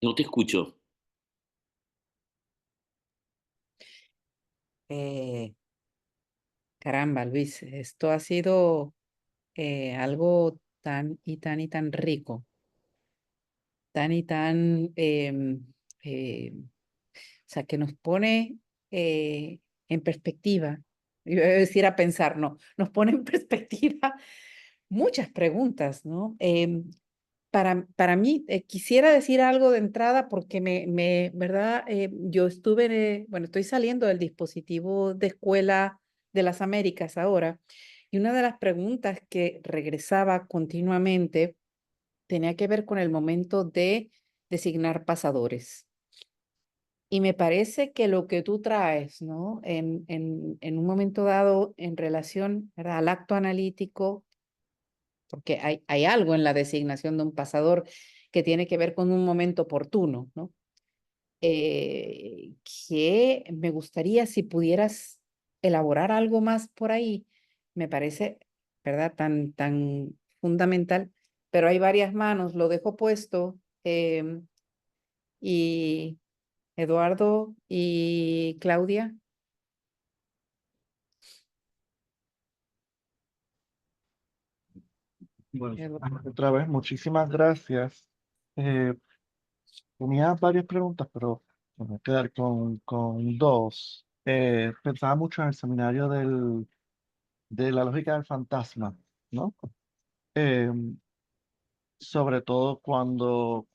No te escucho. Eh, Caramba, Luis, esto ha sido algo tan y tan y tan rico, tan y tan, o sea, que nos pone en perspectiva, yo iba a decir a pensar, no, nos pone en perspectiva muchas preguntas, ¿no? Para mí, quisiera decir algo de entrada porque ¿verdad? Yo estuve, bueno, estoy saliendo del dispositivo de Escuela de las Américas ahora, y una de las preguntas que regresaba continuamente tenía que ver con el momento de designar pasadores. Y me parece que lo que tú traes, ¿no? En un momento dado en relación, ¿verdad?, al acto analítico, porque hay algo en la designación de un pasador que tiene que ver con un momento oportuno, ¿no? Que me gustaría si pudieras elaborar algo más por ahí, me parece, ¿verdad?, tan fundamental, pero hay varias manos, lo dejo puesto, y Eduardo y Claudia. Bueno, Eduardo. otra vez, muchísimas gracias. Eh, Tenía varias preguntas, pero me voy a quedar con dos. Pensaba mucho en el seminario de la lógica del fantasma, ¿no? Eh, Sobre todo cuando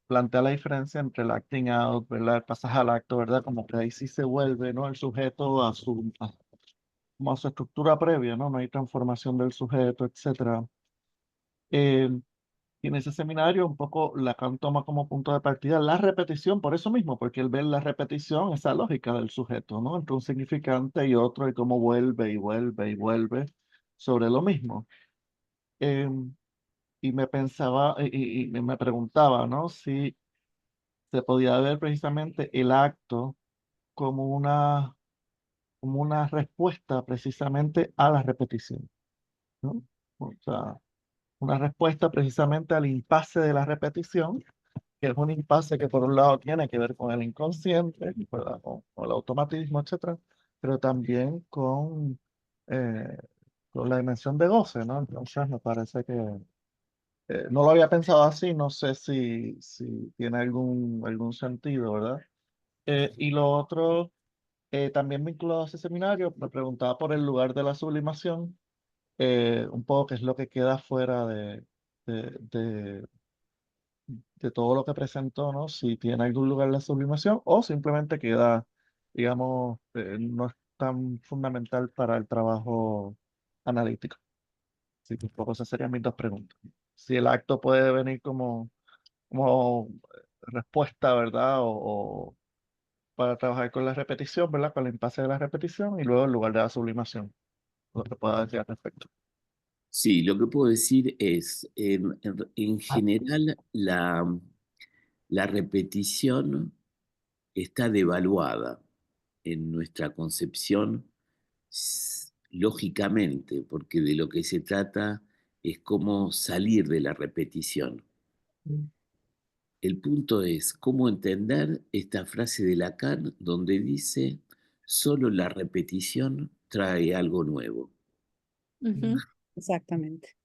plantea la diferencia entre el acting out, ¿verdad? El pasaje al acto, ¿verdad? Como que ahí sí se vuelve, ¿no? El sujeto como a su estructura previa, ¿no? No hay transformación del sujeto, etcétera. Eh, Y en ese seminario un poco Lacan toma como punto de partida la repetición, por eso mismo, porque él ve en la repetición esa lógica del sujeto, ¿no? Entre un significante y otro, y cómo vuelve y vuelve y vuelve sobre lo mismo. Eh, y me pensaba, y me preguntaba, ¿no? Si se podía ver precisamente el acto como como una respuesta precisamente a la repetición, ¿no? O sea, una respuesta precisamente al impasse de la repetición, que es un impasse que por un lado tiene que ver con el inconsciente, ¿verdad? Con el automatismo, etcétera, pero también con con la dimensión de goce, ¿no? Entonces me parece que no lo había pensado así, no sé si tiene algún sentido, ¿verdad? Y lo otro, también vinculado a ese seminario, me preguntaba por el lugar de la sublimación, un poco qué es lo que queda fuera de, de, de todo lo que presentó, ¿no? Si tiene algún lugar la sublimación o simplemente queda, digamos, no es tan fundamental para el trabajo analítico. Así que un poco esas serían mis dos preguntas. Si el acto puede venir como respuesta, ¿verdad? O para trabajar con la repetición, ¿verdad? Con el impasse de la repetición y luego el lugar de la sublimación, lo que pueda decir al respecto. Sí, lo que puedo decir es, en general, la repetición está devaluada en nuestra concepción, lógicamente, porque de lo que se trata es cómo salir de la repetición. El punto es cómo entender esta frase de Lacan donde dice, solo la repetición trae algo nuevo. Ujú, exactamente.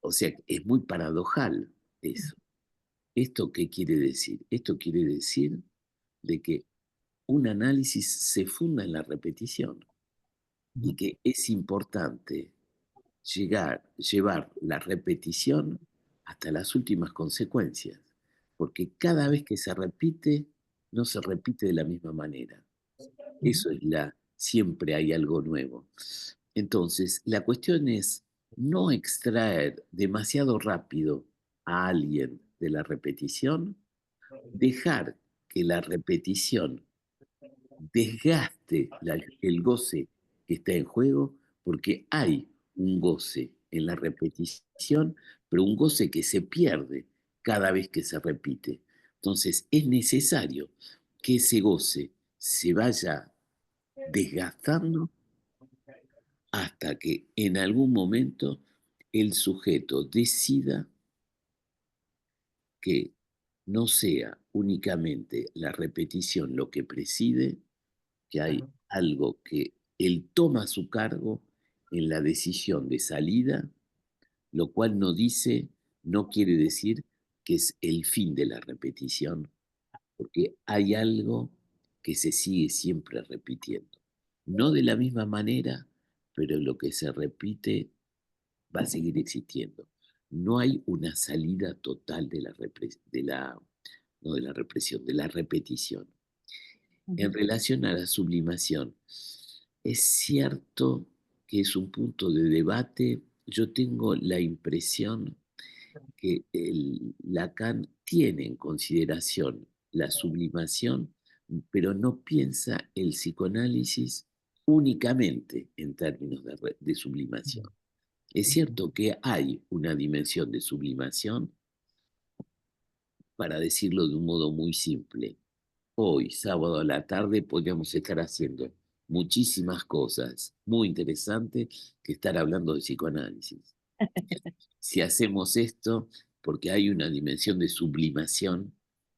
O sea, es muy paradojal eso. ¿Esto qué quiere decir? Esto quiere decir de que un análisis se funda en la repetición y Ujú, que es importante llevar la repetición hasta las últimas consecuencias, porque cada vez que se repite, no se repite de la misma manera. ujú, Eso es siempre hay algo nuevo. Entonces, la cuestión es no extraer demasiado rápido a alguien de la repetición, dejar que la repetición desgaste el goce que está en juego, porque hay un goce en la repetición, pero un goce que se pierde cada vez que se repite. Entonces es necesario que ese goce se vaya desgastando hasta que en algún momento el sujeto decida que no sea únicamente la repetición lo que preside, que hay algo que él toma a su cargo en la decisión de salida, lo cual no quiere decir que es el fin de la repetición, porque hay algo que se sigue siempre repitiendo. No de la misma manera, pero lo que se repite va a seguir existiendo. No hay una salida total no de la represión, de la repetición. En Ujú, relación a la sublimación, es cierto que es un punto de debate. Yo tengo la impresión que Lacan tiene en consideración la sublimación, pero no piensa el psicoanálisis únicamente en términos de sublimación. Es cierto que hay una dimensión de sublimación, para decirlo de un modo muy simple. Hoy, sábado a la tarde, podríamos estar haciendo muchísimas cosas muy interesantes que estar hablando de psicoanálisis. Si hacemos esto, porque hay una dimensión de sublimación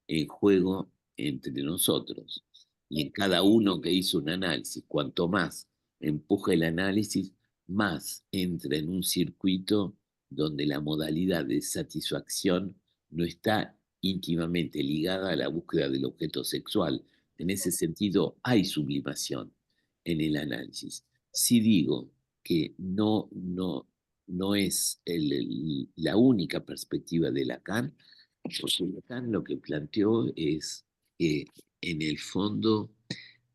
en juego entre nosotros. Y en cada uno que hizo un análisis, cuanto más empuja el análisis, más entra en un circuito donde la modalidad de satisfacción no está íntimamente ligada a la búsqueda del objeto sexual. En ese sentido, hay sublimación en el análisis. Si digo que no es la única perspectiva de Lacan, porque Lacan lo que planteó es que en el fondo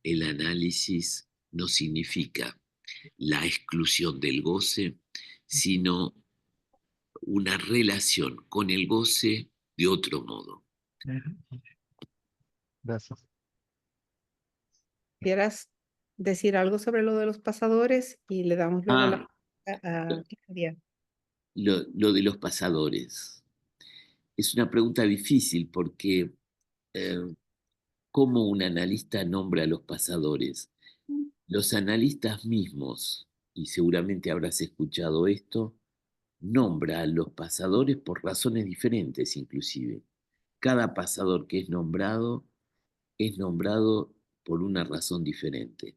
el análisis no significa la exclusión del goce, sino una relación con el goce de otro modo. ujú. Gracias. ¿Quieras decir algo sobre lo de los pasadores? Y le damos luego la Ah, a Claudia. lo de los pasadores. Es una pregunta difícil porque eh, ¿cómo un analista nombra a los pasadores? Los analistas mismos, y seguramente habrás escuchado esto, nombra a los pasadores por razones diferentes inclusive. Cada pasador que es nombrado por una razón diferente.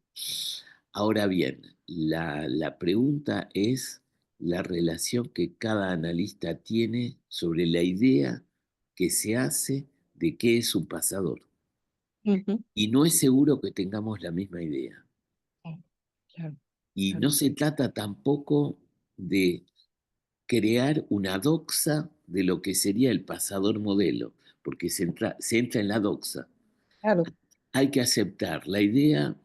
Ahora bien, la pregunta es la relación que cada analista tiene sobre la idea que se hace de qué es un pasador. Ujú. Y no es seguro que tengamos la misma idea. Claro, Y claro. no se trata tampoco de crear una doxa de lo que sería el pasador modelo, porque se entra en la doxa. Claro. Hay que aceptar la idea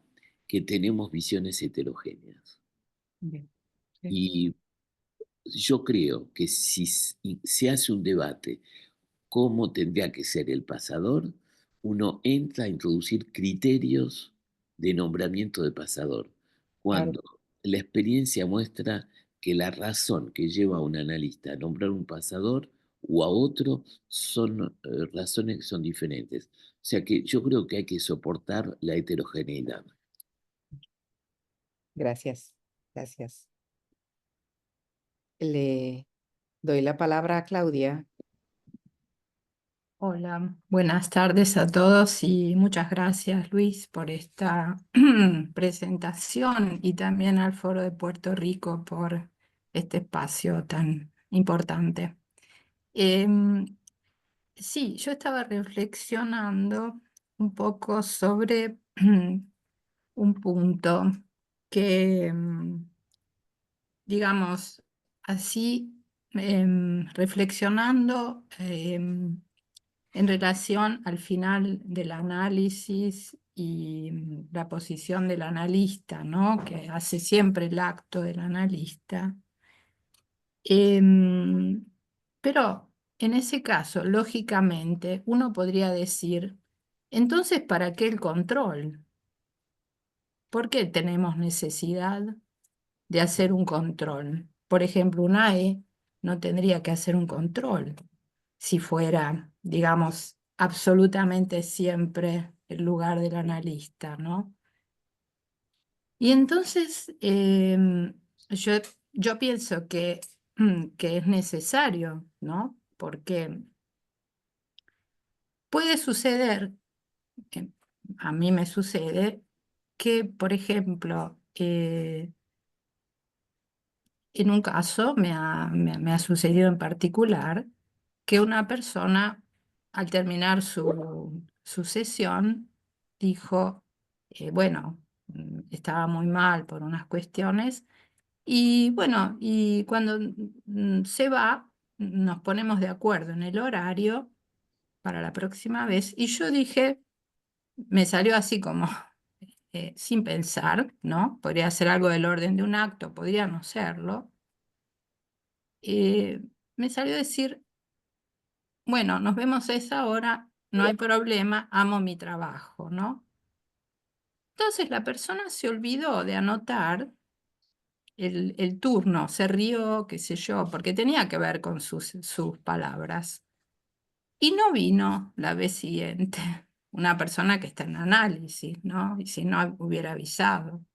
que tenemos visiones heterogéneas. Bien, sí, Y yo creo que si se hace un debate cómo tendría que ser el pasador, uno entra a introducir criterios de nombramiento de pasador, claro. cuando la experiencia muestra que la razón que lleva a un analista a nombrar un pasador o a otro son razones que son diferentes. O sea que yo creo que hay que soportar la heterogeneidad. Gracias, gracias. Le doy la palabra a Claudia. Hola, buenas tardes a todos y muchas gracias Luis por esta presentación y también al Foro de Puerto Rico por este espacio tan importante. Em, sí, yo estaba reflexionando un poco sobre un punto que, digamos, así, reflexionando en relación al final del análisis y la posición del analista, ¿no? Que hace siempre el acto del analista. Em, pero en ese caso, lógicamente, uno podría decir, entonces, ¿para qué el control? ¿Por qué tenemos necesidad de hacer un control? Por ejemplo, un AE no tendría que hacer un control si fuera, digamos, absolutamente siempre el lugar del analista, ¿no? Y entonces yo, yo pienso que es necesario, ¿no? Porque puede suceder, eh, a mí me sucede, que, por ejemplo, en un caso me ha sucedido en particular que una persona al terminar su sesión dijo, bueno, estaba muy mal por unas cuestiones y bueno, y cuando se va, nos ponemos de acuerdo en el horario para la próxima vez y yo dije, me salió así como sin pensar, ¿no? Podría ser algo del orden de un acto, podría no serlo. eh, Me salió decir, bueno, nos vemos a esa hora, no hay problema, amo mi trabajo, ¿no? Entonces la persona se olvidó de anotar el turno, se rió, qué sé yo, porque tenía que ver con sus palabras. Y no vino la vez siguiente, una persona que está en análisis, ¿no? Y si no hubiera avisado.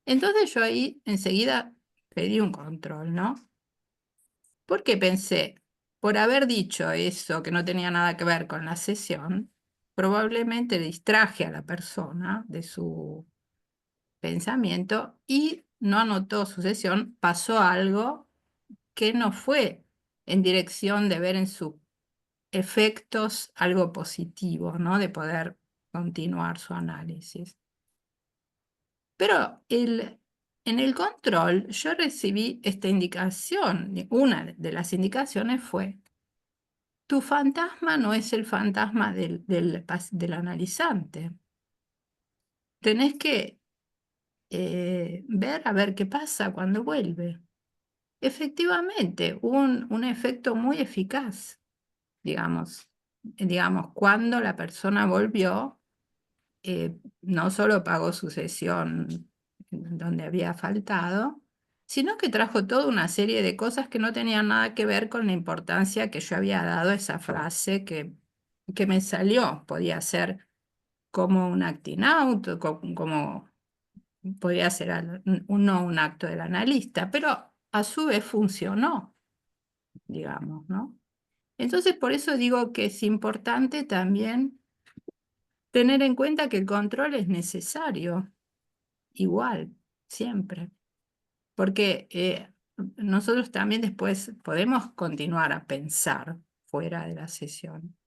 Entonces yo ahí enseguida pedí un control, ¿no? Porque pensé, por haber dicho eso que no tenía nada que ver con la sesión, probablemente distraje a la persona de su pensamiento y no anotó su sesión, pasó algo que no fue en dirección de ver en sus efectos algo positivo, ¿no? De poder continuar su análisis. Pero en el control yo recibí esta indicación. Una de las indicaciones fue: tu fantasma no es el fantasma del analizante. Tenés que ver a ver qué pasa cuando vuelve. Efectivamente, un efecto muy eficaz, digamos. Digamos, cuando la persona volvió, no solo pagó su sesión donde había faltado, sino que trajo toda una serie de cosas que no tenían nada que ver con la importancia que yo había dado a esa frase que me salió. Podía ser como un acting out, como podría ser no un acto del analista, pero a su vez funcionó, digamos, ¿no? Entonces, por eso digo que es importante también tener en cuenta que el control es necesario. igual, siempre. Porque nosotros también después podemos continuar a pensar fuera de la sesión,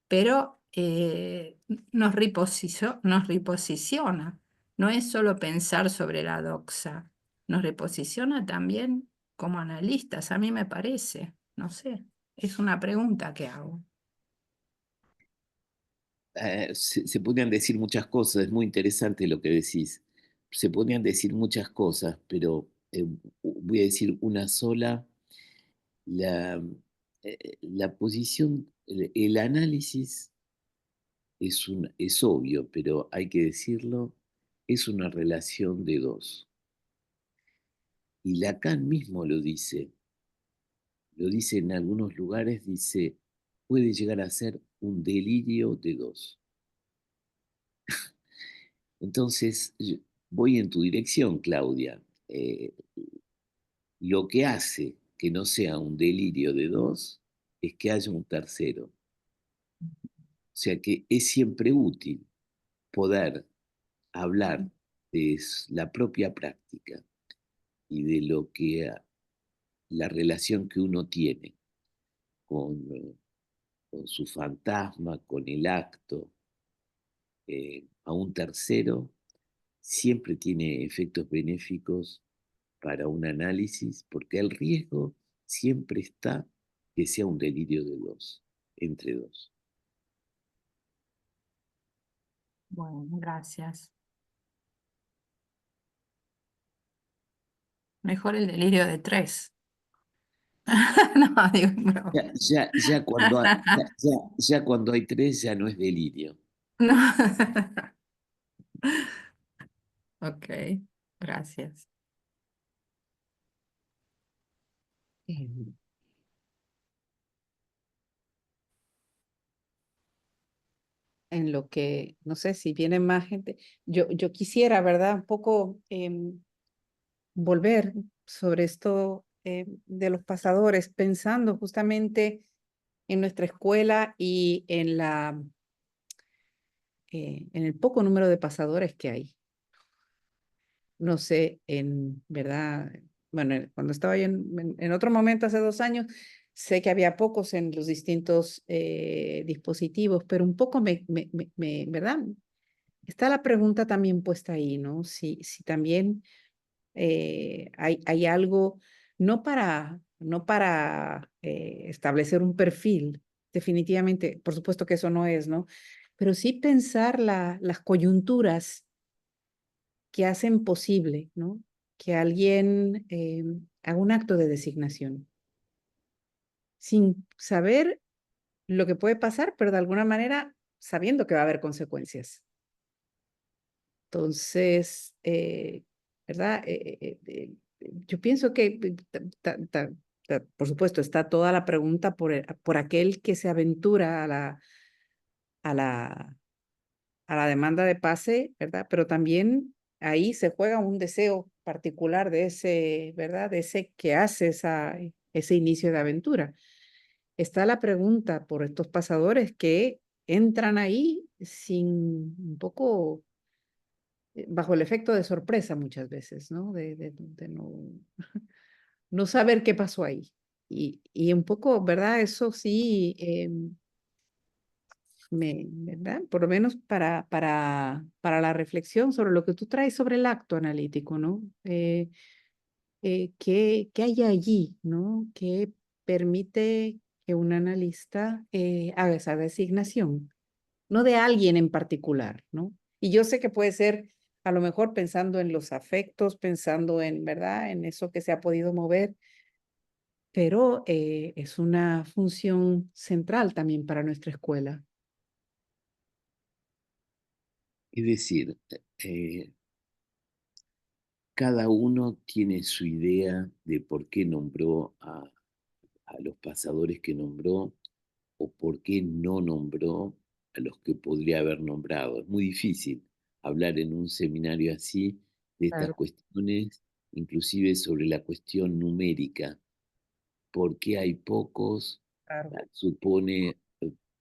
pero nos reposiciona. No es solo pensar sobre la doxa, nos reposiciona también como analistas, a mí me parece, no sé, es una pregunta que hago. Se podrían decir muchas cosas, es muy interesante lo que decís. Se podrían decir muchas cosas, pero voy a decir una sola. La, la posición, el análisis es obvio, pero hay que decirlo, es una relación de dos. Y Lacan mismo lo dice en algunos lugares, dice, puede llegar a ser un delirio de dos. Entonces, voy en tu dirección, Claudia. Lo que hace que no sea un delirio de dos es que haya un tercero. O sea que es siempre útil poder hablar de la propia práctica y de lo que la relación que uno tiene con su fantasma, con el acto, a un tercero, siempre tiene efectos benéficos para un análisis, porque el riesgo siempre está que sea un delirio de dos, entre dos. Bueno, gracias. Mejor el delirio de tres. No, digo, broma. Ya ya cuando hay tres ya no es delirio. No. Ok, gracias. Em, En lo que, no sé si viene más gente, yo quisiera, ¿verdad? Un poco volver sobre esto de los pasadores, pensando justamente en nuestra escuela y en el poco número de pasadores que hay. No sé, en verdad, bueno, cuando estaba yo en otro momento, hace 2 años, sé que había pocos en los distintos dispositivos, pero un poco ¿verdad? Está la pregunta también puesta ahí, ¿no? Si también hay algo, no para establecer un perfil, definitivamente, por supuesto que eso no es, ¿no? Pero sí pensar las coyunturas que hacen posible, ¿no? Que alguien haga un acto de designación, sin saber lo que puede pasar, pero de alguna manera sabiendo que va a haber consecuencias. Entonces, ¿verdad? Yo pienso que, por supuesto, está toda la pregunta por aquel que se aventura a la, a la demanda de pase, ¿verdad? Pero también ahí se juega un deseo particular de ese, ¿verdad? De ese que hace ese inicio de aventura. Está la pregunta por estos pasadores que entran ahí sin un poco bajo el efecto de sorpresa muchas veces, ¿no? De no saber qué pasó ahí. Y un poco, ¿verdad? Eso sí, ¿verdad? Por lo menos para la reflexión sobre lo que tú traes sobre el acto analítico, ¿no? ¿Qué hay allí, ¿no? Que permite que un analista haga esa designación, no de alguien en particular, ¿no? Y yo sé que puede ser a lo mejor pensando en los afectos, pensando en, ¿verdad? En eso que se ha podido mover, pero es una función central también para nuestra escuela. Es decir, cada uno tiene su idea de por qué nombró a los pasadores que nombró o por qué no nombró a los que podría haber nombrado. Es muy difícil hablar en un seminario así de estas Claro, cuestiones, inclusive sobre la cuestión numérica. ¿Por qué hay pocos? claro. Supone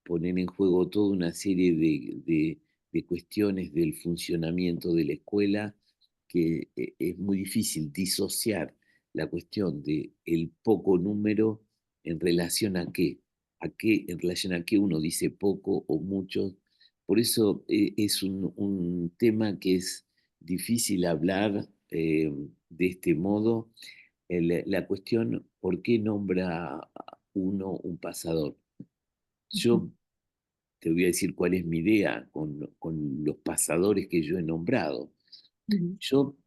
poner en juego toda una serie de cuestiones del funcionamiento de la escuela que es muy difícil disociar la cuestión de el poco número en relación a qué, en relación a qué uno dice poco o mucho. Por eso es un tema que es difícil hablar de este modo. La cuestión, ¿por qué nombra uno un pasador? Yo te voy a decir cuál es mi idea con los pasadores que yo he nombrado. Ujú. Yo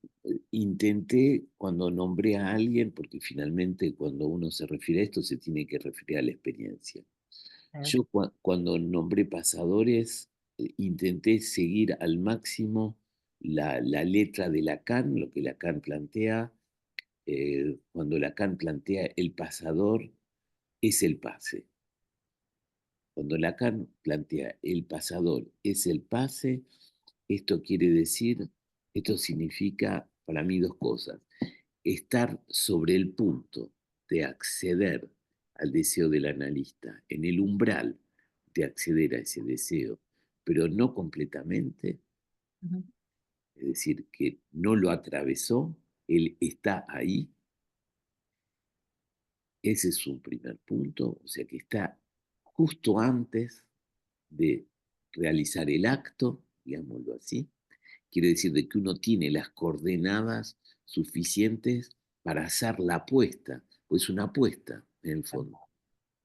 intenté cuando nombré a alguien, porque finalmente cuando uno se refiere a esto se tiene que referir a la experiencia. Claro. Yo cuando nombré pasadores intenté seguir al máximo la letra de Lacan, lo que Lacan plantea. Cuando Lacan plantea el pasador es el pase. Cuando Lacan plantea el pasador es el pase, esto quiere decir, esto significa para mí dos cosas. Estar sobre el punto de acceder al deseo del analista, en el umbral de acceder a ese deseo, pero no completamente, Ujú. es decir, que no lo atravesó, él está ahí. Ese es un primer punto, o sea que está justo antes de realizar el acto, digámoslo así. Quiere decir de que uno tiene las coordenadas suficientes para hacer la apuesta, pues una apuesta en el fondo,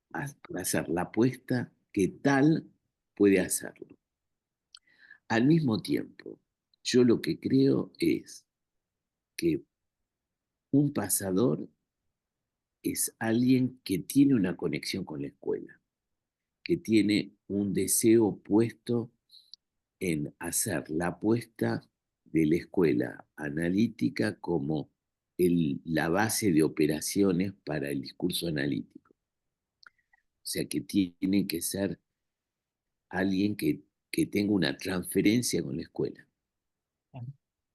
para hacer la apuesta que tal puede hacerlo. Al mismo tiempo, yo lo que creo es que un pasador es alguien que tiene una conexión con la escuela, que tiene un deseo puesto en hacer la apuesta de la escuela analítica como la base de operaciones para el discurso analítico. O sea, que tiene que ser alguien que tenga una transferencia con la escuela.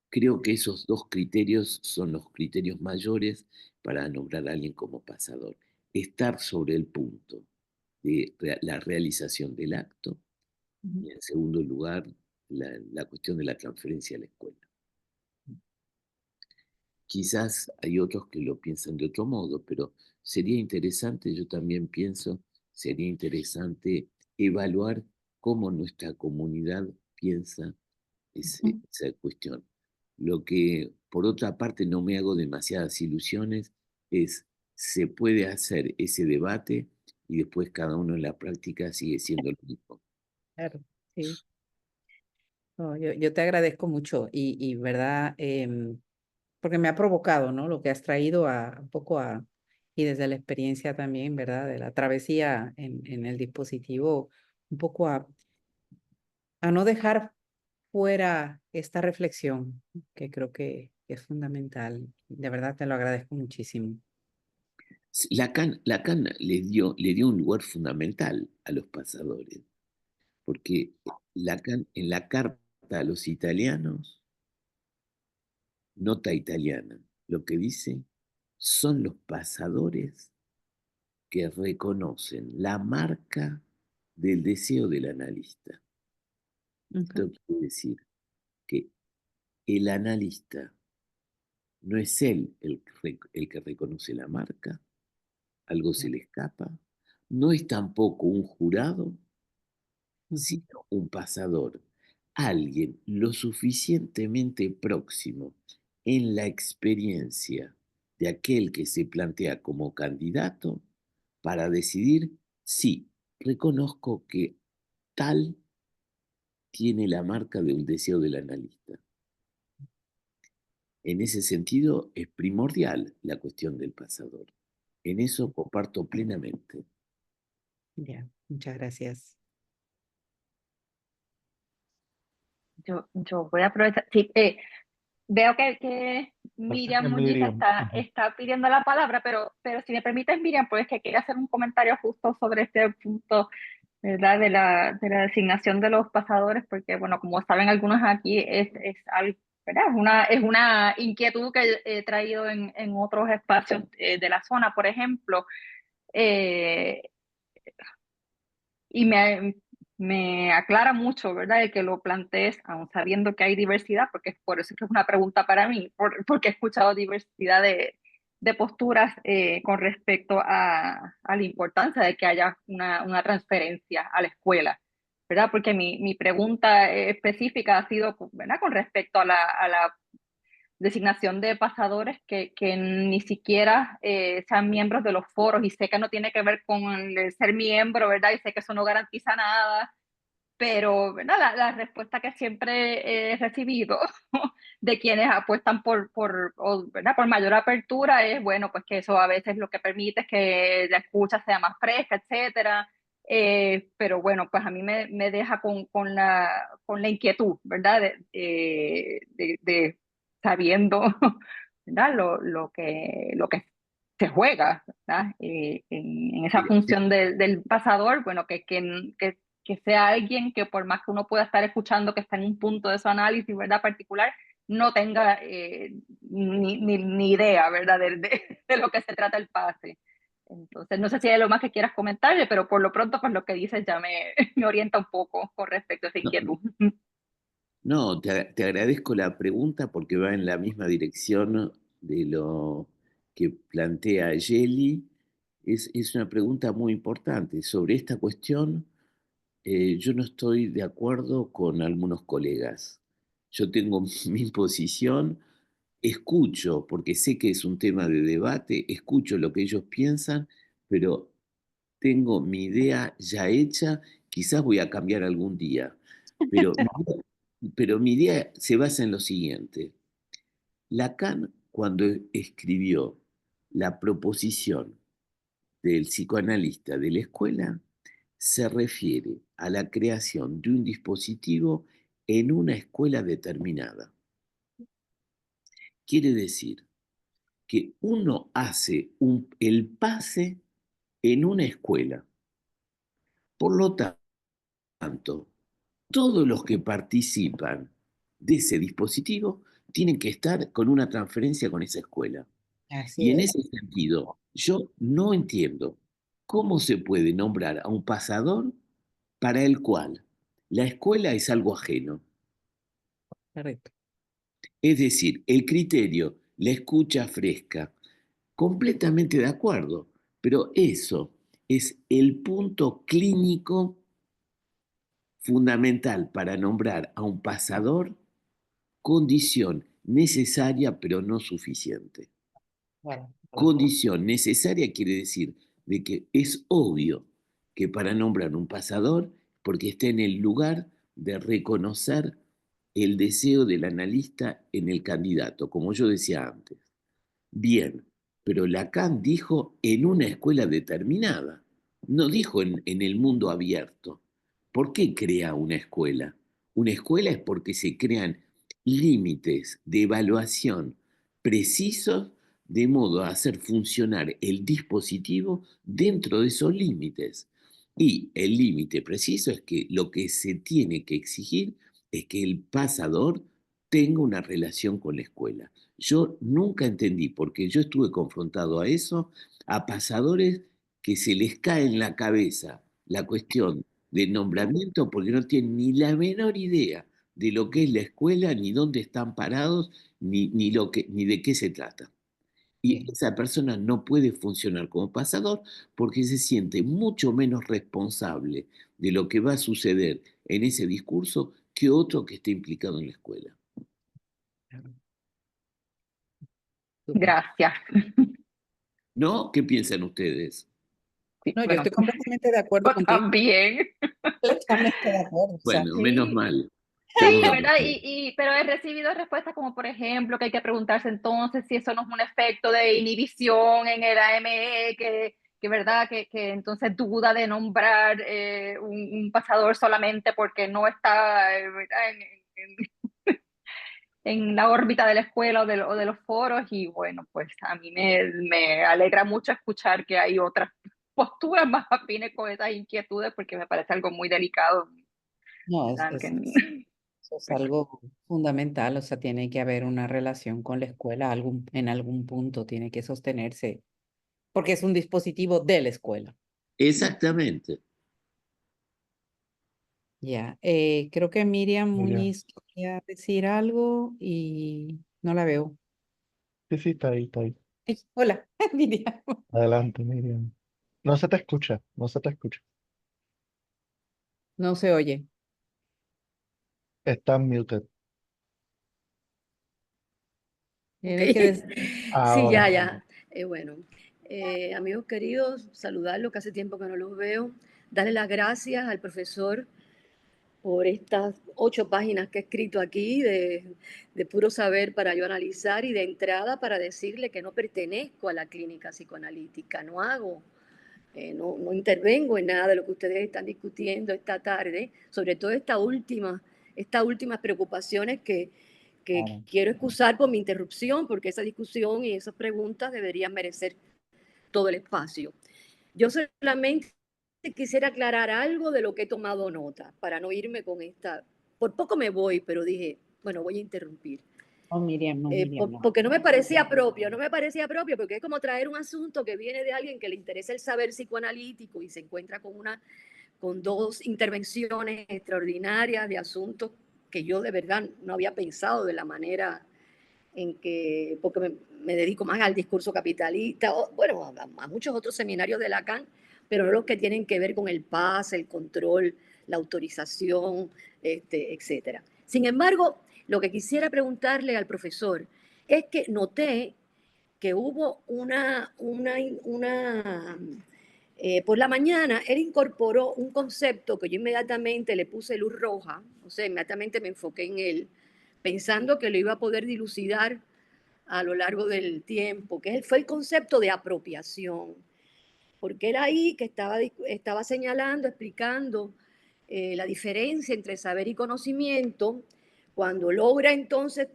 Creo que esos dos criterios son los criterios mayores para nombrar a alguien como pasador. Estar sobre el punto de la realización del acto Ujú. y en segundo lugar la cuestión de la transferencia a la escuela. Quizás hay otros que lo piensan de otro modo, pero sería interesante, yo también pienso, sería interesante evaluar cómo nuestra comunidad piensa Ujú. esa cuestión. Lo que, por otra parte, no me hago demasiadas ilusiones es, se puede hacer ese debate y después cada uno en la práctica sigue siendo lo mismo. Claro, sí. No, yo te agradezco mucho y verdad, porque me ha provocado, ¿no? Lo que has traído un poco y desde la experiencia también, ¿verdad? De la travesía en el dispositivo, un poco a no dejar fuera esta reflexión, que creo que es fundamental. De verdad te lo agradezco muchísimo. Lacan le dio un lugar fundamental a los pasadores, porque Lacan en la carta a los italianos, nota italiana, lo que dice son los pasadores que reconocen la marca del deseo del analista. Ujú. Esto quiere decir que el analista no es él el que reconoce la marca, algo se le escapa, no es tampoco un jurado, Ujú. sino un pasador, alguien lo suficientemente próximo en la experiencia de aquel que se plantea como candidato para decidir si reconozco que tal tiene la marca de un deseo del analista. En ese sentido, es primordial la cuestión del pasador. En eso comparto plenamente. Ya, muchas gracias. Yo voy a aprovechar. Sí, veo que Parece Miriam que Muñiz Miriam. Ujú. está pidiendo la palabra, pero si me permites, Miriam, pues que quería hacer un comentario justo sobre este punto, ¿verdad? De la designación de los pasadores, porque, bueno, como saben algunos aquí, es algo, ¿verdad? Es una inquietud que he traído en otros espacios de la zona, por ejemplo. eh, y me aclara mucho, ¿verdad? El que lo plantees, aun sabiendo que hay diversidad, porque por eso es que es una pregunta para mí, porque he escuchado diversidad de posturas con respecto a la importancia de que haya una transferencia a la escuela, ¿verdad? Porque mi pregunta específica ha sido, ¿verdad? Con respecto a la designación de pasadores que ni siquiera sean miembros de los foros, y sé que no tiene que ver con el ser miembro, ¿verdad? Y sé que eso no garantiza nada, pero ¿verdad? La respuesta que siempre he recibido de quienes apuestan ¿verdad? Por mayor apertura es, bueno, pues que eso a veces lo que permite es que la escucha sea más fresca, etcétera. Pero bueno, pues a mí me deja con la inquietud, ¿verdad? De sabiendo, ¿verdad? Lo que se juega, ¿verdad? En esa Mira, función del pasador, bueno, que sea alguien que por más que uno pueda estar escuchando que está en un punto de su análisis, ¿verdad? Particular, no tenga ni idea, ¿verdad? De lo que se trata el pase. Entonces, no sé si hay algo más que quieras comentarle, pero por lo pronto, pues lo que dices ya me orienta un poco con respecto a esa no, inquietud. no, te agradezco la pregunta porque va en la misma dirección de lo que plantea Yeli. Es una pregunta muy importante. Sobre esta cuestión, yo no estoy de acuerdo con algunos colegas. Yo tengo mi posición, escucho, porque sé que es un tema de debate, escucho lo que ellos piensan, pero tengo mi idea ya hecha, quizás voy a cambiar algún día, pero, pero mi idea se basa en lo siguiente. Lacan, cuando escribió la proposición del psicoanalista de la escuela, se refiere a la creación de un dispositivo en una escuela determinada. Quiere decir que uno hace el pase en una escuela. Por lo tanto, todos los que participan de ese dispositivo tienen que estar con una transferencia con esa escuela. Y Así en es. ese sentido, yo no entiendo cómo se puede nombrar a un pasador para el cual la escuela es algo ajeno. Correcto. Es decir, el criterio, la escucha fresca, completamente de acuerdo, pero eso es el punto clínico fundamental para nombrar a un pasador, condición necesaria pero no suficiente. Bueno, Condición necesaria quiere decir de que es obvio que para nombrar un pasador, porque está en el lugar de reconocer el deseo del analista en el candidato, como yo decía antes. Bien, pero Lacan dijo en una escuela determinada, no dijo en el mundo abierto. ¿Por qué crea una escuela? Una escuela es porque se crean límites de evaluación precisos de modo a hacer funcionar el dispositivo dentro de esos límites. Y el límite preciso es que lo que se tiene que exigir es que el pasador tenga una relación con la escuela. Yo nunca entendí, porque yo estuve confrontado a eso, a pasadores que se les cae en la cabeza la cuestión del nombramiento porque no tienen ni la menor idea de lo que es la escuela, ni dónde están parados, ni de qué se trata. Y Bien. esa persona no puede funcionar como pasador porque se siente mucho menos responsable de lo que va a suceder en ese discurso que otro que esté implicado en la escuela. Súper. Gracias. ¿No? ¿Qué piensan ustedes? Sí, No, yo bueno, estoy completamente de acuerdo yo contigo. también. Completamente de acuerdo. O sea, Bueno, menos Sí, mal. sí, Estamos de ¿verdad? acuerdo. Pero he recibido respuestas como, por ejemplo, que hay que preguntarse entonces si eso no es un efecto de inhibición en el AME, ¿verdad? Que entonces duda de nombrar un pasador solamente porque no está ¿verdad? En la órbita de la escuela o de los foros. Y bueno, pues a mí me alegra mucho escuchar que hay otras posturas más afines con esas inquietudes, porque me parece algo muy delicado, no, ¿verdad? eso es algo fundamental. O sea, tiene que haber una relación con la escuela, en algún punto tiene que sostenerse, porque es un dispositivo de la escuela. Exactamente. Ya, creo que Miriam Miriam. Muñiz quería decir algo y no la veo. Sí, sí, está ahí, está ahí. Ay, hola, Miriam. Adelante, Miriam. No se te escucha, no se te escucha. No se oye. Está muted. Ok. Tiene que decir, Sí, Ahora. ya. Bueno, amigos queridos, saludarlos, que hace tiempo que no los veo. Darle las gracias al profesor por estas 8 páginas que he escrito aquí de puro saber para yo analizar y de entrada para decirle que no pertenezco a la clínica psicoanalítica, no hago, no intervengo en nada de lo que ustedes están discutiendo esta tarde, sobre todo estas últimas preocupaciones que Claro. quiero excusar por mi interrupción, porque esa discusión y esas preguntas deberían merecer todo el espacio. Yo solamente quisiera aclarar algo de lo que he tomado nota, para no irme con esta. Por poco me voy, pero dije, bueno, voy a interrumpir. no, Miriam, no, Miriam, no. Porque no me parecía propio, porque es como traer un asunto que viene de alguien que le interesa el saber psicoanalítico y se encuentra con 2 intervenciones extraordinarias de asuntos que yo de verdad no había pensado de la manera en que, porque me dedico más al discurso capitalista, bueno, a muchos otros seminarios de Lacan, pero no los que tienen que ver con el paz, el control, la autorización, etcétera. Sin embargo, lo que quisiera preguntarle al profesor es que noté que hubo por la mañana él incorporó un concepto que yo inmediatamente le puse luz roja, o sea, inmediatamente me enfoqué en él, pensando que lo iba a poder dilucidar a lo largo del tiempo, que fue el concepto de apropiación, porque era ahí que estaba señalando, explicando la diferencia entre saber y conocimiento. Cuando logra entonces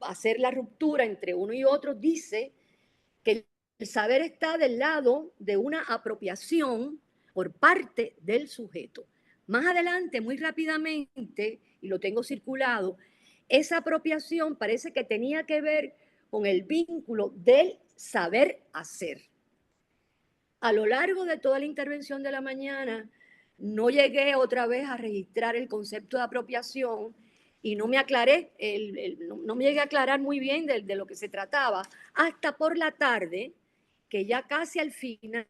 hacer la ruptura entre uno y otro, dice que el saber está del lado de una apropiación por parte del sujeto. Más adelante, muy rápidamente, y lo tengo circulado, esa apropiación parece que tenía que ver con el vínculo del saber hacer. A lo largo de toda la intervención de la mañana, no llegué otra vez a registrar el concepto de apropiación y no me aclaré, no me llegué a aclarar muy bien de lo que se trataba, hasta por la tarde, que ya casi al final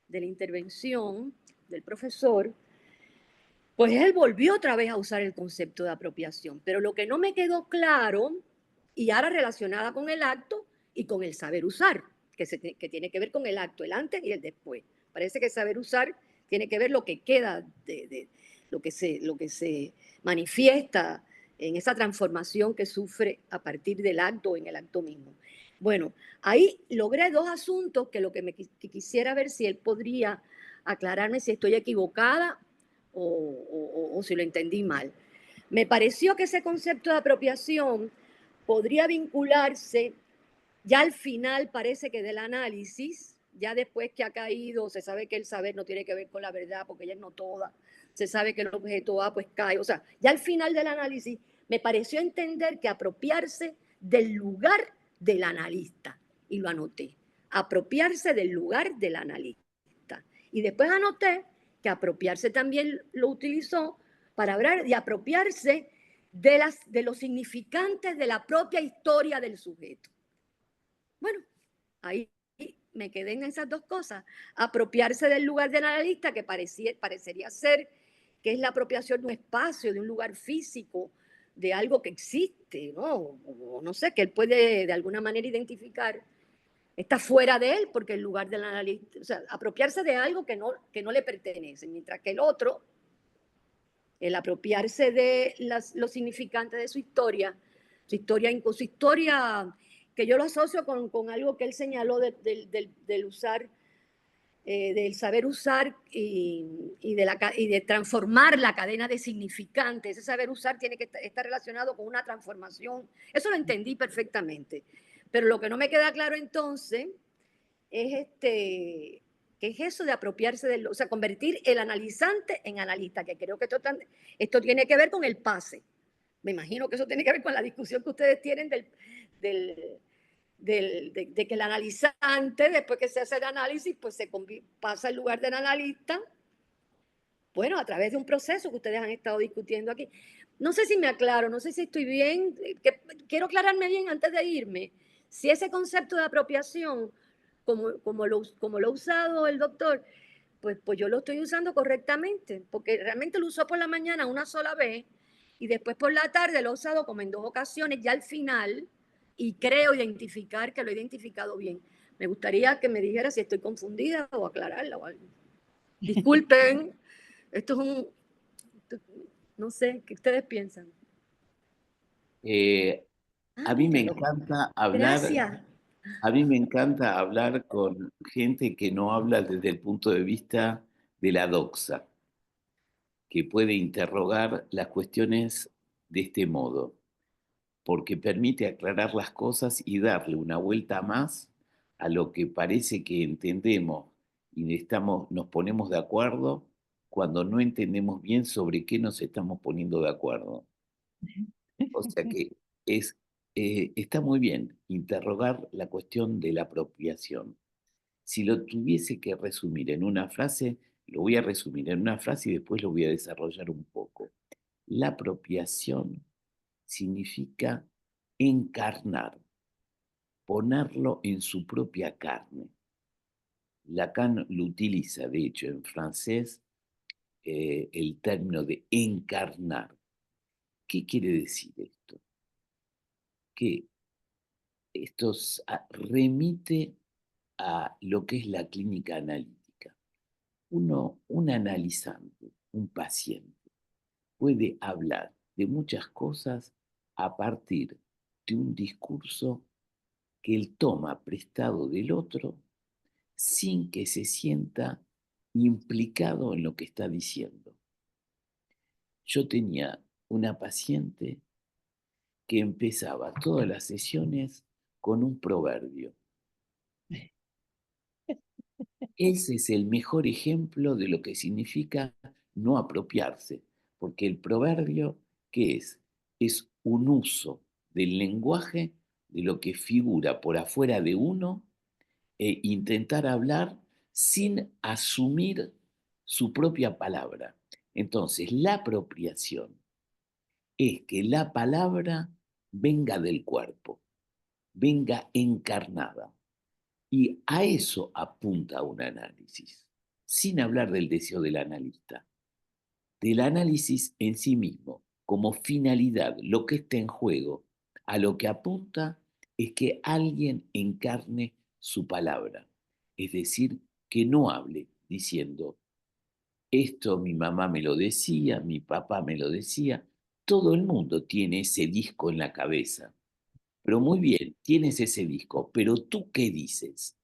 de la intervención del profesor, pues él volvió otra vez a usar el concepto de apropiación. Pero lo que no me quedó claro, y ahora relacionada con el acto y con el saber usar, que tiene que ver con el acto, el antes y el después. Parece que saber usar tiene que ver lo que queda, lo que se manifiesta en esa transformación que sufre a partir del acto o en el acto mismo. Bueno, ahí logré 2 asuntos que lo que quisiera ver si él podría aclararme si estoy equivocada o si lo entendí mal. Me pareció que ese concepto de apropiación podría vincularse ya al final, parece que del análisis, ya después que ha caído, se sabe que el saber no tiene que ver con la verdad, porque ella es no toda, se sabe que el objeto A pues cae, o sea, ya al final del análisis me pareció entender que apropiarse del lugar del analista, y lo anoté, apropiarse del lugar del analista. Y después anoté que apropiarse también lo utilizó para hablar de apropiarse de los significantes de la propia historia del sujeto. Bueno, ahí me quedé en esas 2 cosas. Apropiarse del lugar del analista, que parecería ser que es la apropiación de un espacio, de un lugar físico, de algo que existe, ¿no? O no sé, que él puede de alguna manera identificar. Está fuera de él porque el lugar del analista, o sea, apropiarse de algo que no le pertenece, mientras que el otro, el apropiarse de los significantes de su historia que yo lo asocio con algo que él señaló del usar, del saber usar y de transformar la cadena de significantes. Ese saber usar tiene que estar relacionado con una transformación. Eso lo entendí perfectamente. Pero lo que no me queda claro entonces es ¿qué es eso de apropiarse o sea, convertir el analizante en analista? Que creo que esto tiene que ver con el pase. Me imagino que eso tiene que ver con la discusión que ustedes tienen de que el analizante, después que se hace el análisis, pues pasa al lugar del analista bueno, a través de un proceso que ustedes han estado discutiendo aquí. No sé si me aclaro, no sé si estoy bien, quiero aclararme bien antes de irme. Si ese concepto de apropiación, como lo ha usado el doctor, pues yo lo estoy usando correctamente, porque realmente lo usó por la mañana una sola vez y después por la tarde lo he usado como en 2 ocasiones ya al final y creo identificar que lo he identificado bien. Me gustaría que me dijera si estoy confundida o aclararla o algo. Disculpen, esto es no sé, ¿qué ustedes piensan? A mí me Mira, encanta hablar, gracias. a mí me encanta hablar con gente que no habla desde el punto de vista de la doxa, que puede interrogar las cuestiones de este modo, porque permite aclarar las cosas y darle una vuelta más a lo que parece que entendemos y nos ponemos de acuerdo cuando no entendemos bien sobre qué nos estamos poniendo de acuerdo. O sea que está muy bien interrogar la cuestión de la apropiación. Si lo tuviese que resumir en una frase, lo voy a resumir en una frase y después lo voy a desarrollar un poco. La apropiación significa encarnar, ponerlo en su propia carne. Lacan lo utiliza, de hecho, en francés, el término de encarnar. ¿Qué quiere decir esto? Que esto remite a lo que es la clínica analítica. Un analizante, un paciente, puede hablar de muchas cosas a partir de un discurso que él toma prestado del otro sin que se sienta implicado en lo que está diciendo. Yo tenía una paciente que empezaba todas las sesiones con un proverbio. Ese es el mejor ejemplo de lo que significa no apropiarse, porque el proverbio, ¿qué es? Es un uso del lenguaje de lo que figura por afuera de uno e intentar hablar sin asumir su propia palabra. Entonces, la apropiación es que la palabra venga del cuerpo, venga encarnada. Y a eso apunta un análisis, sin hablar del deseo del analista, del análisis en sí mismo, como finalidad, lo que está en juego, a lo que apunta es que alguien encarne su palabra, es decir, que no hable diciendo, esto mi mamá me lo decía, mi papá me lo decía, todo el mundo tiene ese disco en la cabeza. Pero muy bien, tienes ese disco, pero ¿tú qué dices?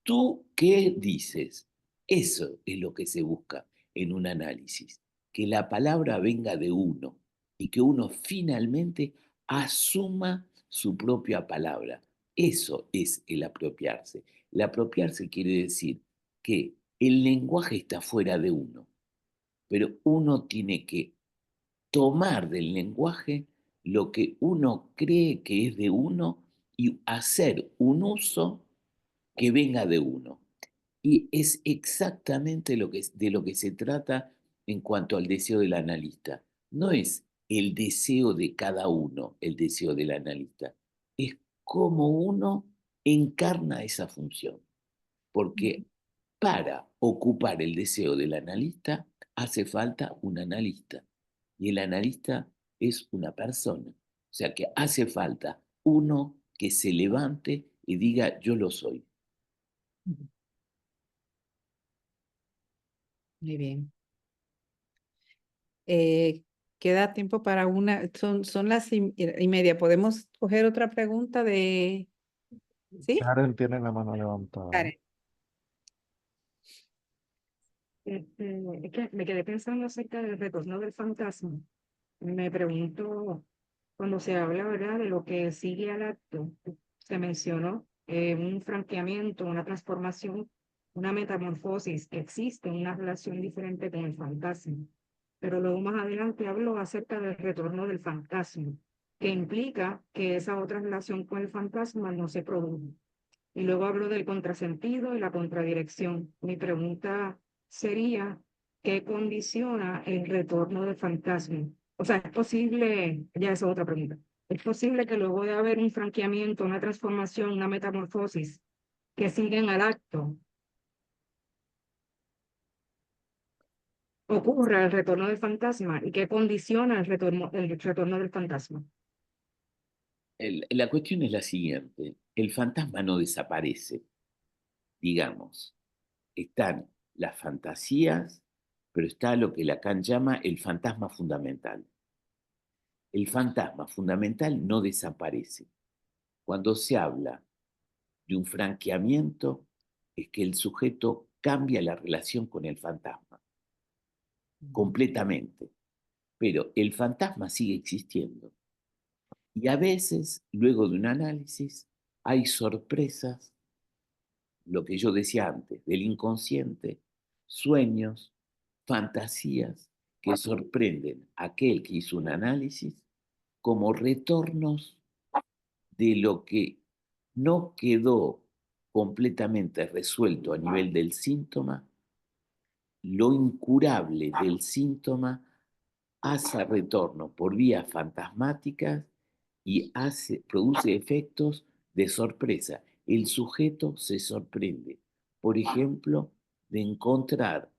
¿Tú qué dices? Eso es lo que se busca en un análisis, que la palabra venga de uno y que uno finalmente asuma su propia palabra. Eso es el apropiarse. El apropiarse quiere decir que el lenguaje está fuera de uno, pero uno tiene que tomar del lenguaje lo que uno cree que es de uno y hacer un uso que venga de uno. Y es exactamente de lo que se trata en cuanto al deseo del analista. No es el deseo de cada uno, el deseo del analista. Es cómo uno encarna esa función. Porque para ocupar el deseo del analista hace falta un analista. Y el analista es una persona. O sea que hace falta uno que se levante y diga yo lo soy. Muy bien. Queda tiempo para una, son las y media. ¿Podemos coger otra pregunta de... ¿Sí? Karen tiene la mano levantada. Karen. Es que me quedé pensando acerca del retorno del fantasma. Me pregunto, cuando se habla, ¿verdad?, de lo que sigue al acto, se mencionó un franqueamiento, una transformación, una metamorfosis, que existe una relación diferente con el fantasma. Pero luego más adelante habló acerca del retorno del fantasma, que implica que esa otra relación con el fantasma no se produjo. Y luego habló del contrasentido y la contradirección. Mi pregunta sería, ¿qué condiciona el retorno del fantasma? O sea, es posible, ya es otra pregunta, ¿es posible que luego de haber un franqueamiento, una transformación, una metamorfosis, que siguen al acto, ocurra el retorno del fantasma? ¿Y qué condiciona el retorno del fantasma? La cuestión es la siguiente. El fantasma no desaparece, digamos. Están las fantasías, pero está lo que Lacan llama el fantasma fundamental. El fantasma fundamental no desaparece. Cuando se habla de un franqueamiento, es que el sujeto cambia la relación con el fantasma, completamente. Pero el fantasma sigue existiendo. Y a veces, luego de un análisis, hay sorpresas, lo que yo decía antes, del inconsciente, sueños, fantasías que sorprenden a aquel que hizo un análisis como retornos de lo que no quedó completamente resuelto a nivel del síntoma, lo incurable del síntoma hace retorno por vías fantasmáticas y produce efectos de sorpresa. El sujeto se sorprende, por ejemplo, de encontrar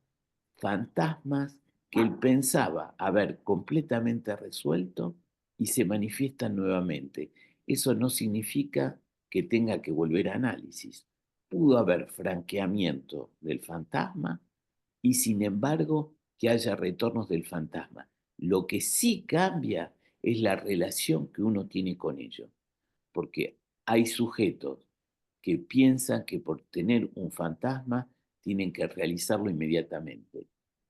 fantasmas que él pensaba haber completamente resuelto y se manifiestan nuevamente. Eso no significa que tenga que volver a análisis. Pudo haber franqueamiento del fantasma y sin embargo que haya retornos del fantasma. Lo que sí cambia es la relación que uno tiene con ello, porque hay sujetos que piensan que por tener un fantasma tienen que realizarlo inmediatamente.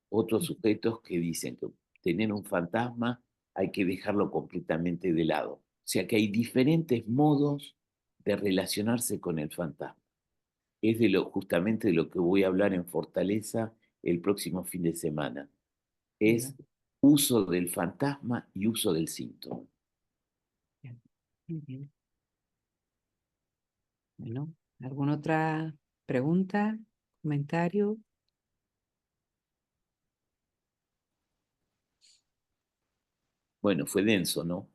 Otros sujetos que dicen que tener un fantasma hay que dejarlo completamente de lado. O sea que hay diferentes modos de relacionarse con el fantasma. Es justamente de lo que voy a hablar en Fortaleza el próximo fin de semana. Es uso del fantasma y uso del síntoma. Muy bien. Bueno, ¿alguna otra pregunta, comentario? Bueno, fue denso, ¿no?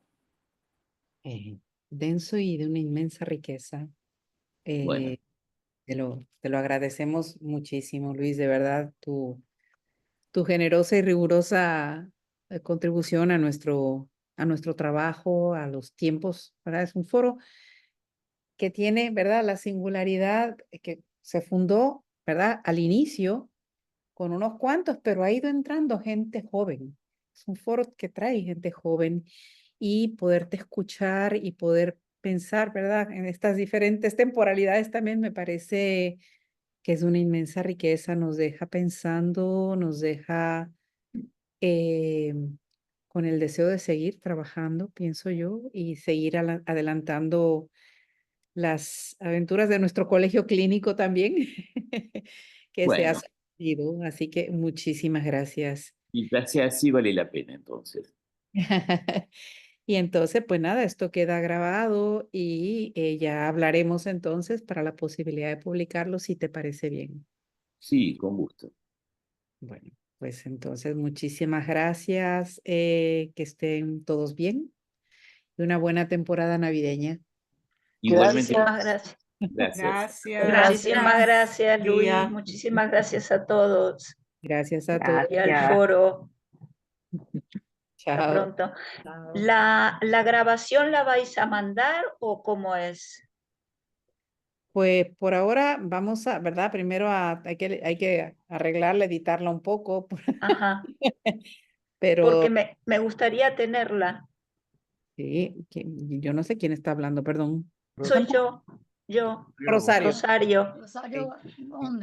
Denso y de una inmensa riqueza. Bueno, Te lo agradecemos muchísimo, Luis, de verdad, tu generosa y rigurosa contribución a nuestro trabajo, a los tiempos, ¿verdad? Es un foro que tiene, ¿verdad? La singularidad que se fundó, ¿verdad? Al inicio con unos cuantos, pero ha ido entrando gente joven. Es un foro que trae gente joven y poderte escuchar y poder pensar, ¿verdad? En estas diferentes temporalidades también me parece que es una inmensa riqueza, nos deja pensando, nos deja eh, con el deseo de seguir trabajando, pienso yo, y seguir adelantando las aventuras de nuestro colegio clínico también, que se ha bueno, sucedido. Así que muchísimas gracias. y gracias, sí vale la pena entonces. Y entonces, pues nada, esto queda grabado y ya hablaremos entonces para la posibilidad de publicarlo, si te parece bien. Sí, con gusto. Bueno, pues entonces muchísimas gracias, que estén todos bien y una buena temporada navideña. Igualmente, Muchísimas gracias. gracias. Muchísimas gracias, Luis. Día. Muchísimas gracias a todos Gracias a todos. y al Gracias. foro. Hasta Chao. pronto. ¿La grabación la vais a mandar o cómo es? Pues por ahora vamos a, ¿verdad? Primero hay que arreglarla, editarla un poco, Ajá, pero porque me gustaría tenerla. sí, yo no sé quién está hablando, perdón. Soy yo, Rosario. Rosario. Ok.